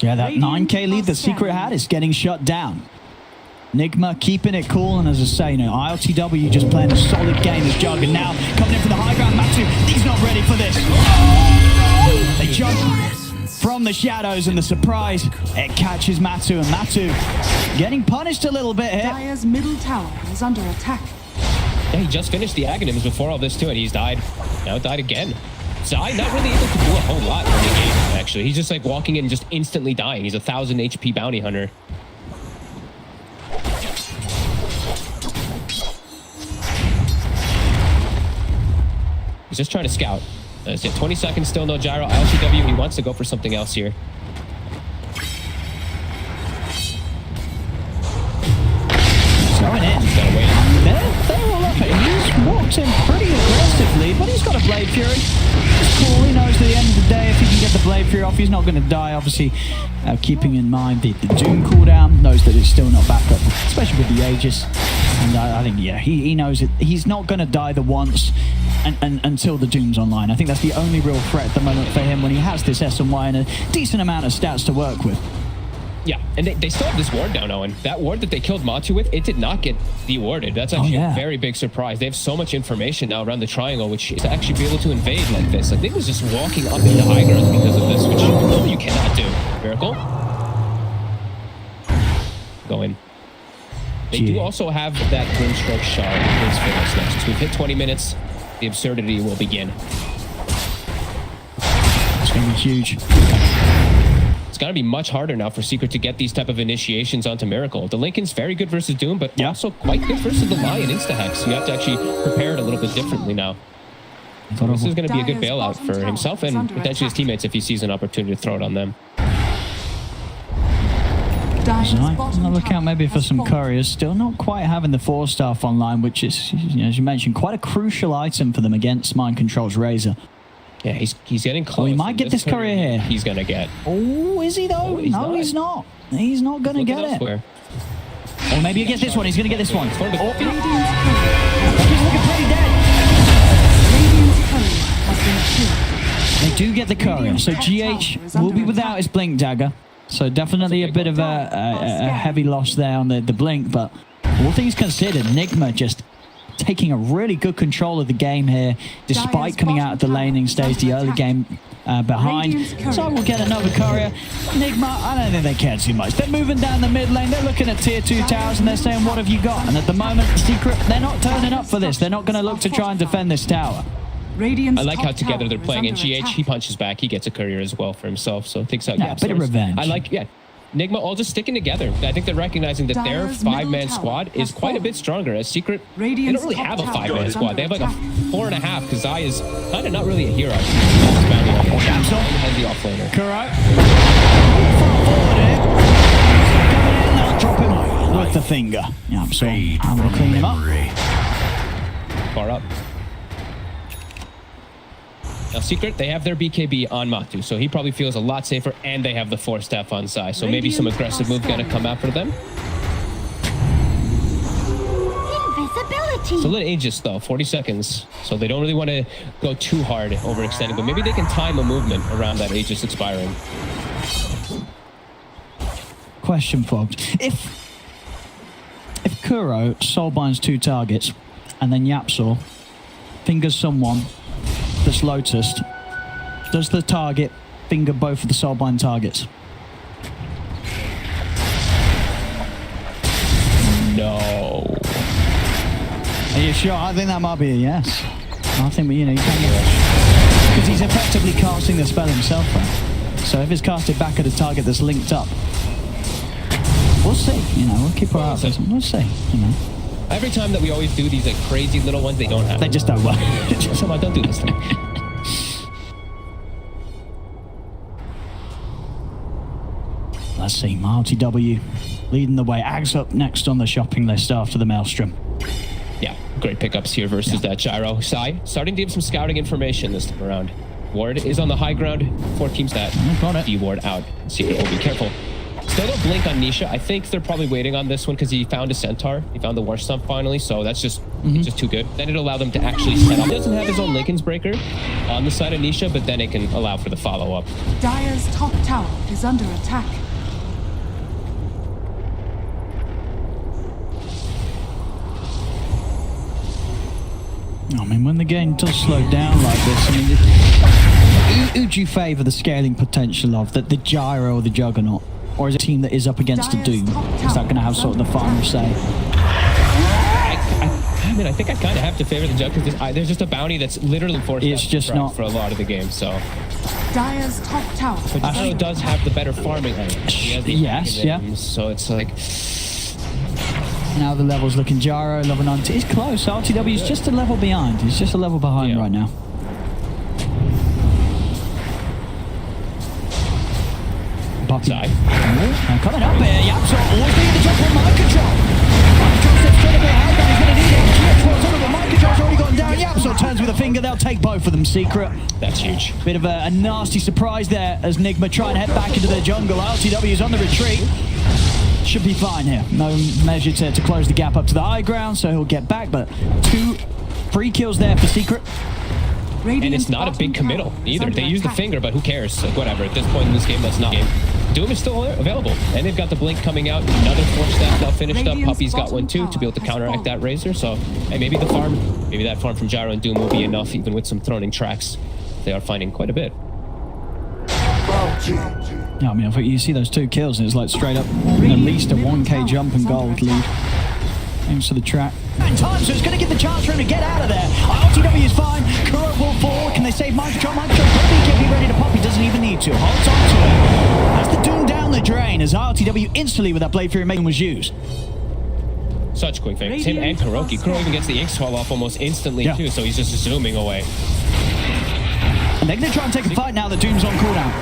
Yeah, that 9k lead the Secret had is getting shut down. NIGMA keeping it cool, and as I say, ILTW just playing a solid game as Jug, and now coming in for the high ground. Matu, he's not ready for this. They jump from the shadows, and the surprise, it catches Matu, and Matu getting punished a little bit here. Dire's middle tower is under attack. Yeah, he just finished the Aghanims before all this too, and he's died. Now died again. Zai not really able to do a whole lot in the game, actually. He's just like walking in and just instantly dying. He's a 1,000 HP bounty hunter. He's just trying to scout. That's it. 20 seconds, still no gyro. LCW, he wants to go for something else here. Going in. He's gotta wait. They're all up. He's walked in pretty aggressively, but he's got a Blade Fury. It's cool. He knows at the end of the day, if he can get the Blade Fury off, he's not going to die. Obviously, keeping in mind the Doom cooldown, knows that it's still not back up, especially with the Aegis. And I think, yeah, he knows it. He's not going to die the once until the Doom's online. I think that's the only real threat at the moment for him when he has this SMY and a decent amount of stats to work with. Yeah, and they still have this ward down, Owen. That ward that they killed Matu with, it did not get de-warded. That's actually a very big surprise. They have so much information now around the triangle, which is actually be able to invade like this. Like, they was just walking up into high ground because of this, which you cannot do. Miracle. Go in. They do also have that Grimstroke shard in his fitness next. So we've hit 20 minutes. The absurdity will begin. It's going to be huge. It's going to be much harder now for Secret to get these type of initiations onto Miracle. The Lincoln's very good versus Doom, but also quite good versus the Lion Insta-Hex. You have to actually prepare it a little bit differently now. So this is going to be a good bailout for himself and potentially his teammates if he sees an opportunity to throw it on them. On the lookout maybe for some couriers. Still not quite having the 4-star online, which is, as you mentioned, quite a crucial item for them against Mind Control's Razor. Yeah, he's getting close. Oh, he might get this courier here. He's going to get. Oh, is he though? No, he's not. He's not going to get it. Or maybe he gets this one. He's going to get this one. He's looking pretty dead. They do get the courier. So GH will be without his Blink Dagger. So definitely a bit of a heavy loss there on the Blink. But all things considered, NIGMA just taking a really good control of the game here, despite coming out of the laning stage, the early game behind. So we'll get another courier. NIGMA, I don't think they care too much. They're moving down the mid lane. They're looking at tier 2 towers and they're saying, what have you got? And at the moment, Secret, they're not turning up for this. They're not going to look to try and defend this tower. I like how together they're playing, and GH, he punches back. He gets a courier as well for himself, so thinks out. Yeah, a bit of revenge. I like, NIGMA all just sticking together. I think they're recognizing that their 5-man squad is quite a bit stronger. As Secret, they don't really have a 5-man squad. They have like a 4.5, because Zai is kind of not really a hero. And the offlaner. Correct. Drop him with the finger. Yeah, so I'm going to clean him up. Far up. Now, Secret, they have their BKB on Matu, so he probably feels a lot safer, and they have the 4-staff on Zai, so maybe some aggressive move going to come out for them. Invisibility. It's a little aegis, though, 40 seconds, so they don't really want to go too hard overextending, but maybe they can time a movement around that aegis expiring. Question, Fogged. If Kuro soulbinds 2 targets, and then Yapsor fingers someone that's Lotus, does the target finger both of the soulbind targets? No. Are you sure? I think that might be a yes. I think, you can get, because he's effectively casting the spell himself, right? So if it's casted back at a target that's linked up, we'll see. We'll keep our eyes open. We'll see. Every time that we always do these like crazy little ones, they don't happen. They just don't work. Someone, don't do this to me. Let's see, RTW leading the way. Ags up next on the shopping list after the Maelstrom. Yeah, great pickups here versus that gyro. Sai, starting to give some scouting information this time around. Ward is on the high ground. 4 teams that D-ward out. Secret will be careful. Still no blink on Nisha. I think they're probably waiting on this one because he found a centaur. He found the war stump finally, so that's just too good. Then it'll allow them to actually set up. He doesn't have his own Lincoln's breaker on the side of Nisha, but then it can allow for the follow-up. Dire's top tower is under attack. I mean, when the game does slow down like this, I mean, who do you favour the scaling potential of? The Gyro or the Juggernaut? Or is it a team that is up against the Doom? Is that going to have sort of the final say? I mean, I think I kind of have to favor the Jug because there's just a bounty that's literally forced It's just not for a lot of the game. So Dire's top tower. but Gyro does have the better farming item. He has the Yes, yeah. So it's like now the level's looking Gyro, level 90. It's close. RTW is just a level behind. He's just a level behind right now. Side. Coming up here, Yapso always being the jump on mind control. Mind control steps straight up behind, but he's going to need it. GX rolls over, but mind control's already gone down. Yapso turns with a finger, they'll take both of them. Secret. That's huge. Bit of a nasty surprise there as NIGMA try and head back into their jungle. RTW is on the retreat. Should be fine here. No measure to close the gap up to the high ground, so he'll get back, but 2 free kills there for Secret. And it's not a big committal either. They use the finger, but who cares? Like, whatever. At this point in this game, that's not game. Doom is still available. And they've got the Blink coming out. Another 4 staff now finished up. Puppy's got one too to be able to counteract that Razor. So, hey, maybe that farm from Gyro and Doom will be enough, even with some throning tracks. They are finding quite a bit. Yeah, I mean, I think you see those 2 kills, and it's like straight up at least a 1k jump and gold lead. Aims for the track. And time, so it's going to give the chance for him to get out of there. RTW is fine. Kuro will fall. Can they save Mind Control? Mind Control can be ready to pop. He doesn't even need to. Holds on to it. That's the Doom down the drain as RTW instantly with that Blade Fury making was used. Such quick things. Him and Kuroki. Kuro even gets the ink swell off almost instantly too, so he's just zooming away. And they're going to try and take a fight now that Doom's on cooldown.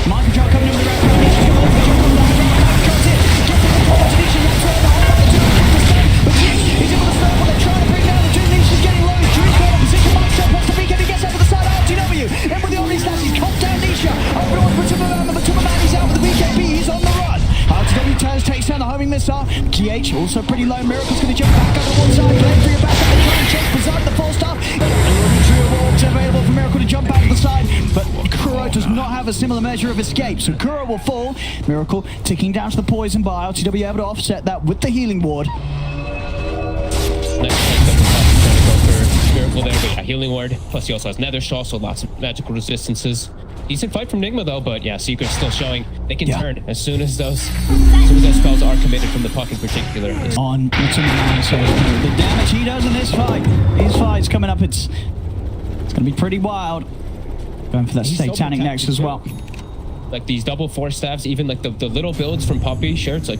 Mind Control coming in with the red round. He's going to jump on the high ground. Mind Control's in. Gets the position. That's where the whole other Doom has to stay. But he's able to stop what they're trying to bring down. The Doom Niche is getting low. Drew's got a position. Mind Control wants to beat him. He gets over the side. RTW in with the Omni Slash. He's caught down Nisha. Everyone's Matuma he's out with the BKB. He's on the run. RTW turns, takes down the homing missile. GH also pretty low. Miracle's going to jump back over one side. Blade Fury back up and try and chase beside the 4-star. Available for Miracle to jump back to the side, but Kuro does not have a similar measure of escape, so Kuro will fall. Miracle ticking down to the poison bar. RTW able to offset that with the healing ward. Miracle there, but yeah, healing ward. Plus he also has Nether Shaw, so lots of magical resistances. Decent fight from NIGMA though, but yeah, Secret's still showing they can turn as soon as those spells are committed from the puck in particular. On Matuma, so the damage he does in this fight, his fight's coming up. It's going to be pretty wild. Going for that Satanic Next as well. Like these double 4 staffs, even like the little builds from Puppy, sure, it's like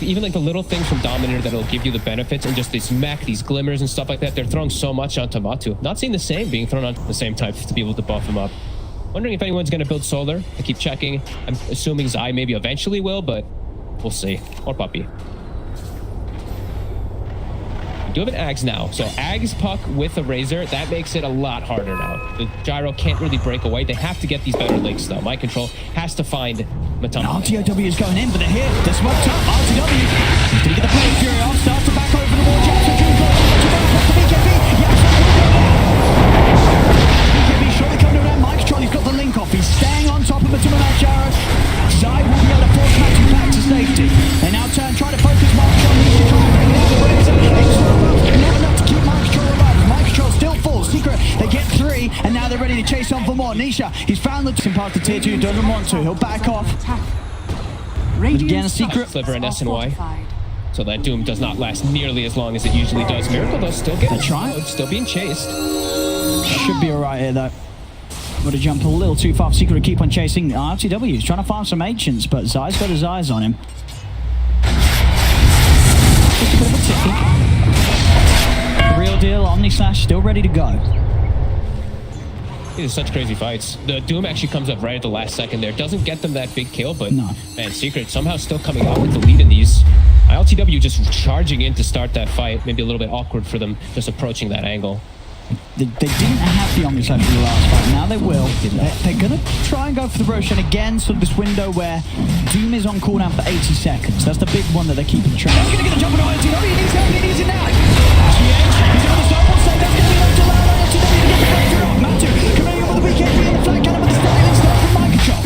even like the little things from Dominator that'll give you the benefits, and just these mech, these glimmers and stuff like that. They're throwing so much onto Matu. Not seeing the same being thrown onto the same type to be able to buff him up. Wondering if anyone's going to build Solar. I keep checking. I'm assuming Zai maybe eventually will, but we'll see. Or Puppy. We do have an Ags now. So Ags puck with a Razor, that makes it a lot harder now. The Gyro can't really break away. They have to get these better links though. Mind Control has to find Matama. RTW is going in, but they're here. They're smoked up. RTW he's going to get the Blade Fury off. Starts to back over the wall. Jackson can go. The BKB. BKB surely coming around. Mind Control, he's got the link off. He's staying on top of Matuma Gyro. Zai will be able to force Matthew back to safety. They now try to focus Mind Control. Needs to try and bring down the Razor. Not enough to keep Mind Control alive. Mind Control still full. Secret, they get 3, and now they're ready to chase on for more. Nisha, he's found the past the tier 2, doesn't want to. He'll back off. Again, Secret. Sliver and SNY. So that Doom does not last nearly as long as it usually does. Miracle though still getting still being chased. Should be alright here though. Got to jump a little too far. Secret to keep on chasing RTW. He's trying to farm some ancients, but Zai's got his eyes on him. Just a bit of a ticky. Real deal, Omni Slash still ready to go. These are such crazy fights. The Doom actually comes up right at the last second there. Doesn't get them that big kill, but man, Secret somehow still coming out with the lead in these. LTW just charging in to start that fight. Maybe a little bit awkward for them just approaching that angle. They didn't have the Omni Slash in the last fight. Now they will. They're going to try and go for the Roshan again. So this window where Doom is on cooldown for 80 seconds. That's the big one that they're keeping track. He's going to get a jump on LTW. He needs help. He needs it now. He's on the snowball side. That's going to be enough to allow LTW to get the breakthrough. Matu coming in with the BKB and the flat cannon with the styling stuff from Mind Control.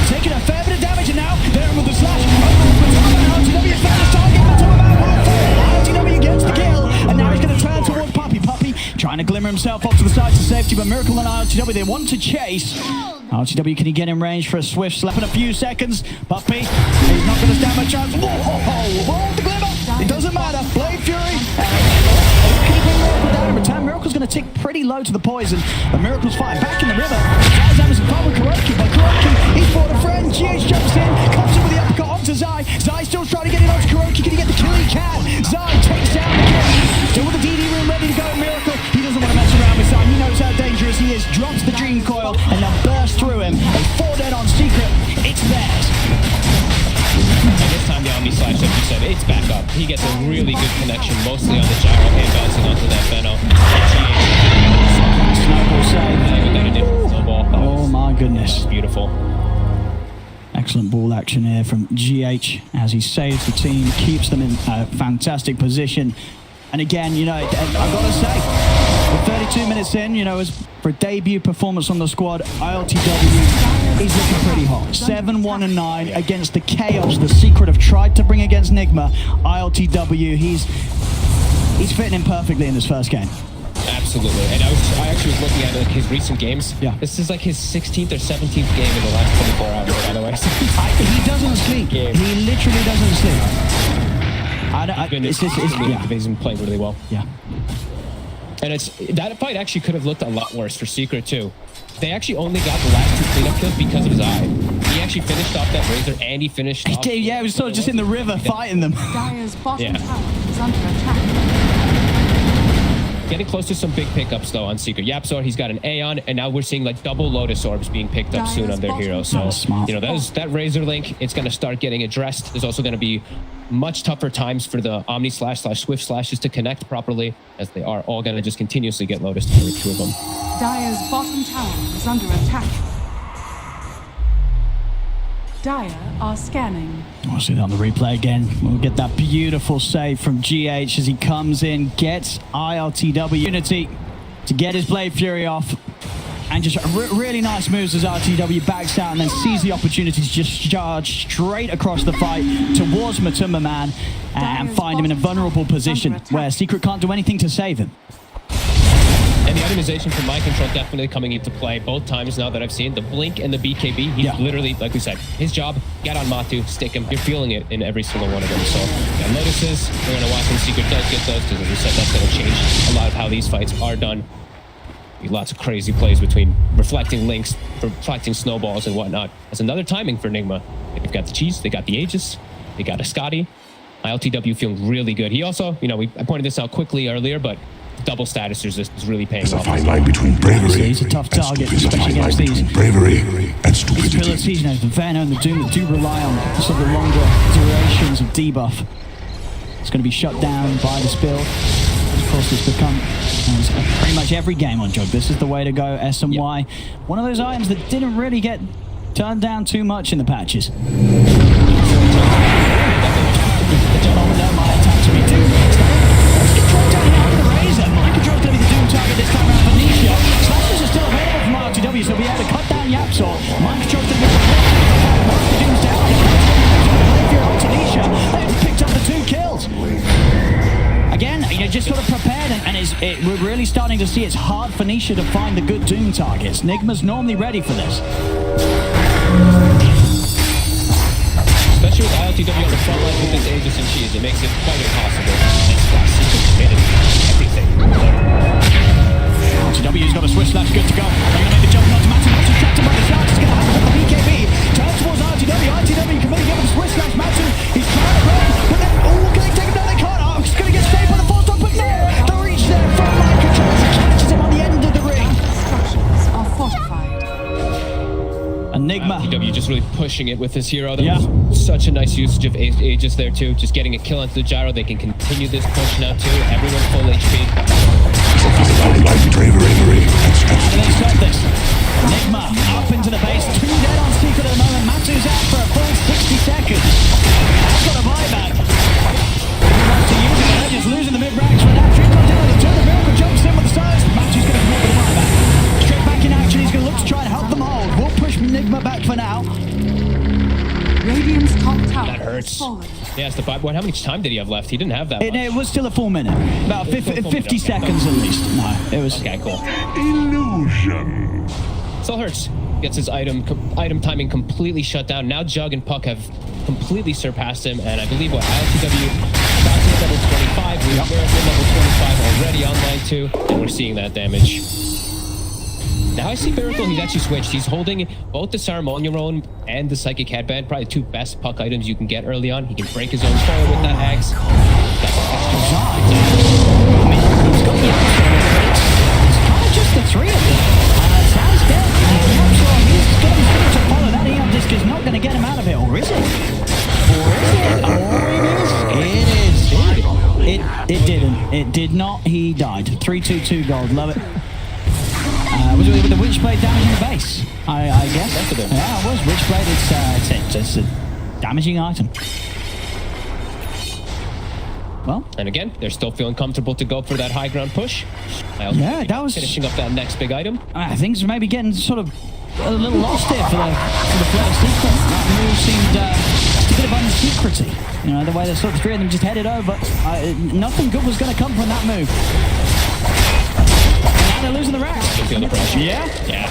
Taking a fair bit of damage, and now they're in with the slash. LTW has found his target. LTW gets the kill. And now he's going to turn towards Puppy. Puppy trying to glimmer Glimmer himself off to the side to safety, but Miracle and RTW, they want to chase. RTW, can he get in range for a swift slap in a few seconds? Puppy, he's not going to stand a chance. Whoa, the Glimmer. It doesn't matter. Blade Fury. Keeping Miracle down in return. Miracle's going to tick pretty low to the poison, but Miracle's fighting back in the river. Zai's having some fun with Kuroki, but Kuroki, he's fought a friend. GH jumps in, comes in with the uppercut onto Zai. Zai still trying to get it onto Kuroki. Can he get the kill? He can. Zai takes down the kill. Still with the DD room ready to go. Miracle, he doesn't want to mess around with Zai. He knows how dangerous he is. Drops the Dream Coil and now bursts through him. A 4 dead on Secret. It's theirs. And this time the Omni Slash, like you said, it's back up. He gets a really good connection, mostly on the gyro and bouncing onto that Venom. Snowball save. Got a different snowball. Oh my goodness. Beautiful. Excellent ball action here from GH as he saves the team, keeps them in a fantastic position. And again, you know, I've got to say, with 32 minutes in, you know, as for a debut performance on the squad, ILTW is looking pretty hot. 7-1-9 against the chaos the Secret have tried to bring against NIGMA. ILTW, he's fitting in perfectly in this first game. Absolutely. And I actually was looking at like his recent games. Yeah. This is like his 16th or 17th game in the last 24 hours, by the way. He doesn't sleep. He literally doesn't sleep. He's been playing really well. Yeah. And that fight actually could have looked a lot worse for Secret too. They actually only got the last 2 cleanup kills because of Zai. He actually finished off that Razor and he finished off... Yeah, he was sort of just in the river fighting them. Dire's bottom tower is under attack. Getting close to some big pickups though on Secret. Yapzor, he's got an Aeon, and now we're seeing like double Lotus Orbs being picked up soon on their hero. So, you know, that Razor Link, it's going to start getting addressed. There's also going to be much tougher times for the Omni Slash / Swift Slashes to connect properly, as they are all going to just continuously get Lotus to the 2 of them. Dire's bottom tower is under attack. Dire are scanning. We'll see that on the replay again. We'll get that beautiful save from GH as he comes in, gets ILTW Unity to get his Blade Fury off. And just really nice moves as RTW backs out and then sees the opportunity to just charge straight across the fight towards Matumba Man and find him in a vulnerable position where Secret can't do anything to save him. And the itemization from Mind Control definitely coming into play both times now that I've seen. The Blink and the BKB, he's literally, like we said, his job, get on Matu, stick him. You're feeling it in every single one of them. So, yeah, Lotuses, we're going to watch when Secret does get those, because as we said, that's going to change a lot of how these fights are done. Lots of crazy plays between reflecting links, reflecting snowballs and whatnot. That's another timing for NIGMA. They've got the Cheese, they got the Aegis, they got a Scotty. ILTW feeling really good. He also, you know, I pointed this out quickly earlier, but double status is really paying off. There's a fine line between bravery. He's a tough target, especially against these bravery and stupidity. abilities. You know, the Venom and the Doom that do rely on sort of the longer durations of debuff. It's going to be shut down by this build. Of course, it's become pretty much every game on Jug. This is the way to go. SMY, one of those items that didn't really get turned down too much in the patches. This time around for Nisha. Slashes are still available from RTW, so we'll be able to cut down Yapzor. Mind Control's going to be Doom's down. If you're on to Nisha, they've picked up the 2 kills. Again, you know, just sort of prepared, and we're really starting to see it's hard for Nisha to find the good Doom targets. NIGMA's normally ready for this. Especially with ILTW on the front line with his Aegis and Cheese, it makes it quite impossible. RTW's got a Swiss Slash good to go. They're going to make the jump onto Matu. Matu's trapped him by the shark. He's going to have to put the BKB. Turns towards RTW. RTW can maybe give him a Swiss Slash. Matu, he's trying to run. But then, can they take him down? They can't. Oh, he's going to get saved by the 4-star, but no! The reach there from Mind Control catches him on the end of the ring. Structures are fortified. Enigma. ILTW just really pushing it with his hero. That was such a nice usage of Aegis there too. Just getting a kill onto the gyro. They can continue this push now too. Everyone's full HP. Bravery and How do they stop this? Enigma up into the base. 2 dead on Secret at the moment. Matu's out for a full 60 seconds. That's got a buyback. He wants to use it. They're just losing the mid-ranks right now. Dream comes down with a turn. The Miracle jumps in with the size. Matu's going to come up with a buyback. Straight back in action. He's going to look to try and help them hold. We'll push Enigma back for now. Radiant's top tower That hurts. is falling. Yes, what how much time did he have left? He didn't have that much. It was still a full minute. About 50 seconds at least. No, it was... Okay, cool. Illusion. Still hurts. Gets his item timing completely shut down. Now Jug and Puck have completely surpassed him, and I believe what ILTW about to level 25. We're at level 25 already on line 2, and we're seeing that damage. Now I see Miracle, he's actually switched. He's holding both the Ceremonial and the Psychic Headband, probably the 2 best Puck items you can get early on. He can break his own foil with that axe. He's got some extra shots. I mean, he's got the extra, but it's kind of just the 3 of them. Sounds dead. I'm not sure he's going to follow that. Eon Disc is not going to get him out of it, or is it? Or is it? Or it is. It didn't. It did not. He died. 3-2-2 gold. Love it. Was it with the Witchblade damaging the base? I guess. That's it. Yeah, it was. Witchblade, it's a damaging item. Well, And again, they're still feeling comfortable to go for that high ground push. yeah, that was... Finishing up that next big item. Things maybe getting sort of a little lost here for the Flare Secret. That move seemed just a bit of unsecrecy. You know, the way the sort of 3 of them just headed over. Nothing good was going to come from that move. And they're losing the rack. You feel the pressure. Yeah? Yeah.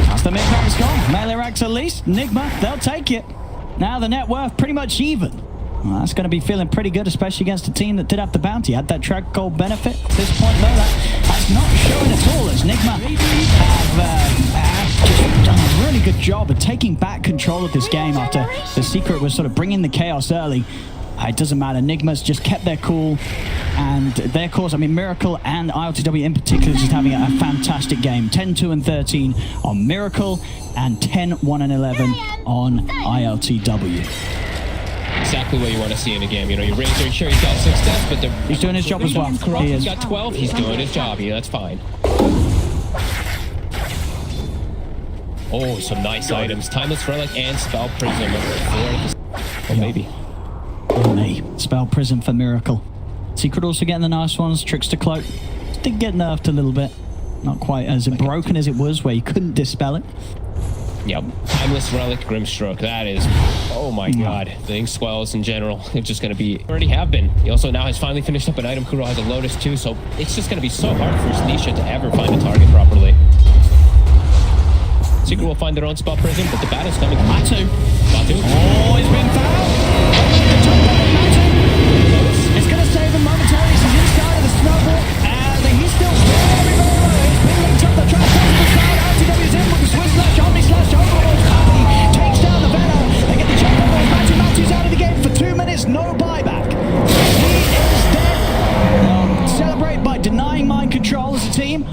That's the mid-rack's gone. Melee racks at least. NIGMA, they'll take it. Now the net worth pretty much even. Well, that's going to be feeling pretty good, especially against a team that did have the bounty. Had that track gold benefit. At this point, though, that's not showing at all, as NIGMA have just done a really good job of taking back control of this game after the Secret was sort of bringing the chaos early. It doesn't matter. NIGMA's just kept their cool, and their course, I mean, Miracle and ILTW in particular is just having a fantastic game. 10-2-13 on Miracle, and 10-1-11 on ILTW. Exactly what you want to see in a game. You know, your Razor, sure, he's got 6 deaths, but He's doing his job as well. He He's is. got 12, he's doing his job. Yeah, that's fine. Oh, some nice items. Timeless Relic and Spell Prism. Oh, maybe. Me. Spell Prism for Miracle. Secret also getting the nice ones. Trickster Cloak did get nerfed a little bit. Not quite as broken as it was, where you couldn't dispel it. Yep. Timeless Relic, Grimstroke. That is, oh my god. The Ink Swells in general, it's just going to be, already have been. He also now has finally finished up an item. Kuro has a Lotus too, so it's just going to be so hard for Nisha to ever find a target properly. Secret will find their own Spell Prism, but the battle's coming. Matu. Oh, he's been found. It's going to save him momentarily. He's inside of the snowball, and he's still very low. He's been linked up the track. ITW's in with the Swiss slash, Omni slash, Overlord. He takes down the Venom. They get the jump on. Matu's out of the game for 2 minutes. No buyback. He is dead. Celebrate by denying mind control as a team.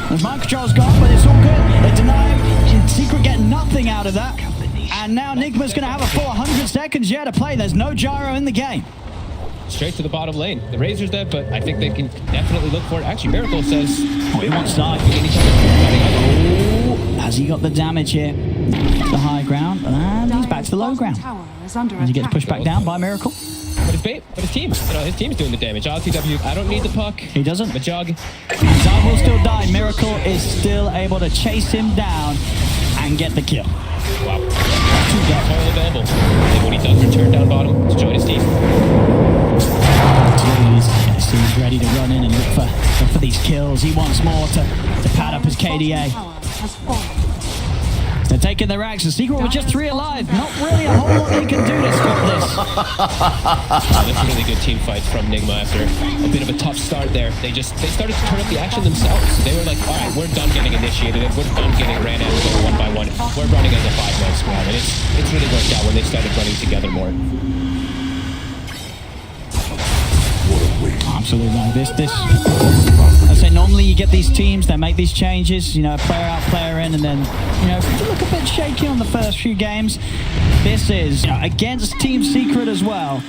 The mind control's gone, but it's all good. They deny him. Secret get nothing out of that. And now NIGMA's going to have a full 100 seconds yet to play. There's no gyro in the game. Straight to the bottom lane. The Razor's dead, but I think they can definitely look for it. Actually, Miracle says... Oh, he wants to die. Oh, has he got the damage here? The high ground, and he's back to the low ground. And he gets pushed back down by Miracle. But his team, you know, his team's doing the damage. ILTW, I don't need the puck. He doesn't. Majog. Zard will still die. Miracle is still able to chase him down and get the kill. Wow. Foil available. And when he does return down bottom to join his team. He's ready to run in and look for these kills. He wants more to pad up his KDA. They're taking their racks. The Secret was just 3 alive. Not really a whole lot they can do to stop this. That's a really good team fight from NIGMA after a bit of a tough start there. They started to turn up the action themselves. They were like, all right, we're done getting initiated. We're done getting ran out and go 1 by 1. We're running as a 5-man squad. And it's really worked out when they started running together more. Absolutely. I say normally you get these teams that make these changes, you know, player out, player in, and then, you know, if you look a bit shaky on the first few games, this is, you know, against Team Secret as well,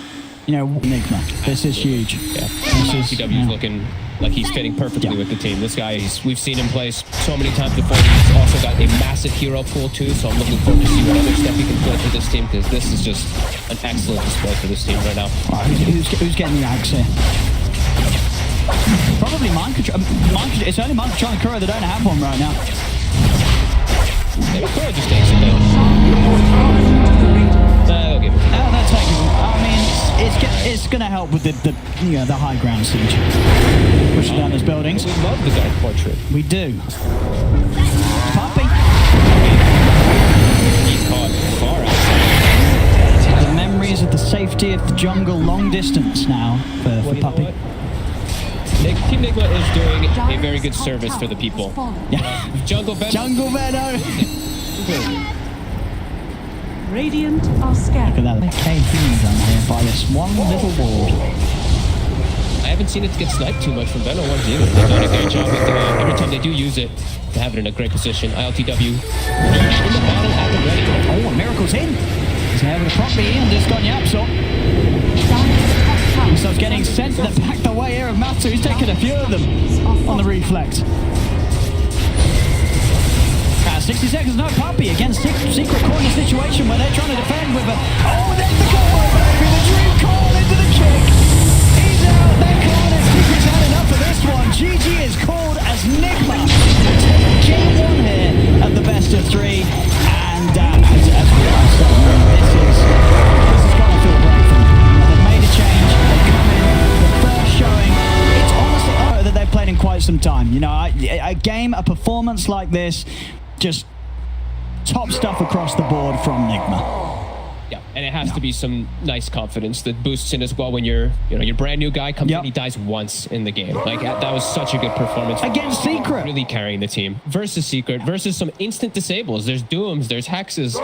you know, NIGMA. This is huge. Yeah. CW's looking like he's fitting perfectly with the team. This guy, we've seen him play so many times before. He's also got a massive hero pool too, so I'm looking forward to see what other stuff he can play for this team, because this is just an excellent display for this team right now. Who's getting the axe here? Probably mind control. It's only mind control and Kuro that don't have one right now. Maybe Cora just takes it though. They'll give it. Oh, that's technical. I mean, it's going to help with the high ground siege. Pushing down those buildings. We love the Dark Portrait. We do. Puppy. He's caught far outside. The memories of the safety of the jungle long distance now for Well, you know Puppy. what? Team NIGMA is doing a very good service for the people. Yeah. Jungle Venom. Jungle Venom. Radiant are Look scanning. at that. They came done here by this one little ward. I haven't seen it get sniped too much from Venom ones either. They've done a great job with every time they do use it to have it in a great position. ILTW in the bottom at the ready. Oh, and Miracle's in. He's now with a Puppy and just got Yapsol. So it's getting sent back the way here of Matsu. He's taking a few of them on the reflect. 60 seconds, no Puppy against secret corner situation where they're trying to defend with a... Oh, there's the combo, baby! The dream call into the kick! He's out, they're calling it. Secret's had enough of this one. GG is called as NIGMA. Game 1 here at the best of 3. And as we are saying, this is going to feel great for them. They've made a change. They've come in. The first showing. It's honestly that they've played in quite some time. You know, a performance like this, just top stuff across the board from NIGMA. Yeah, and it has to be some nice confidence that boosts in as well when your brand new guy comes in, he dies once in the game. Like that was such a good performance Against Secret. really carrying the team versus Secret versus some instant disables. There's dooms, there's hexes.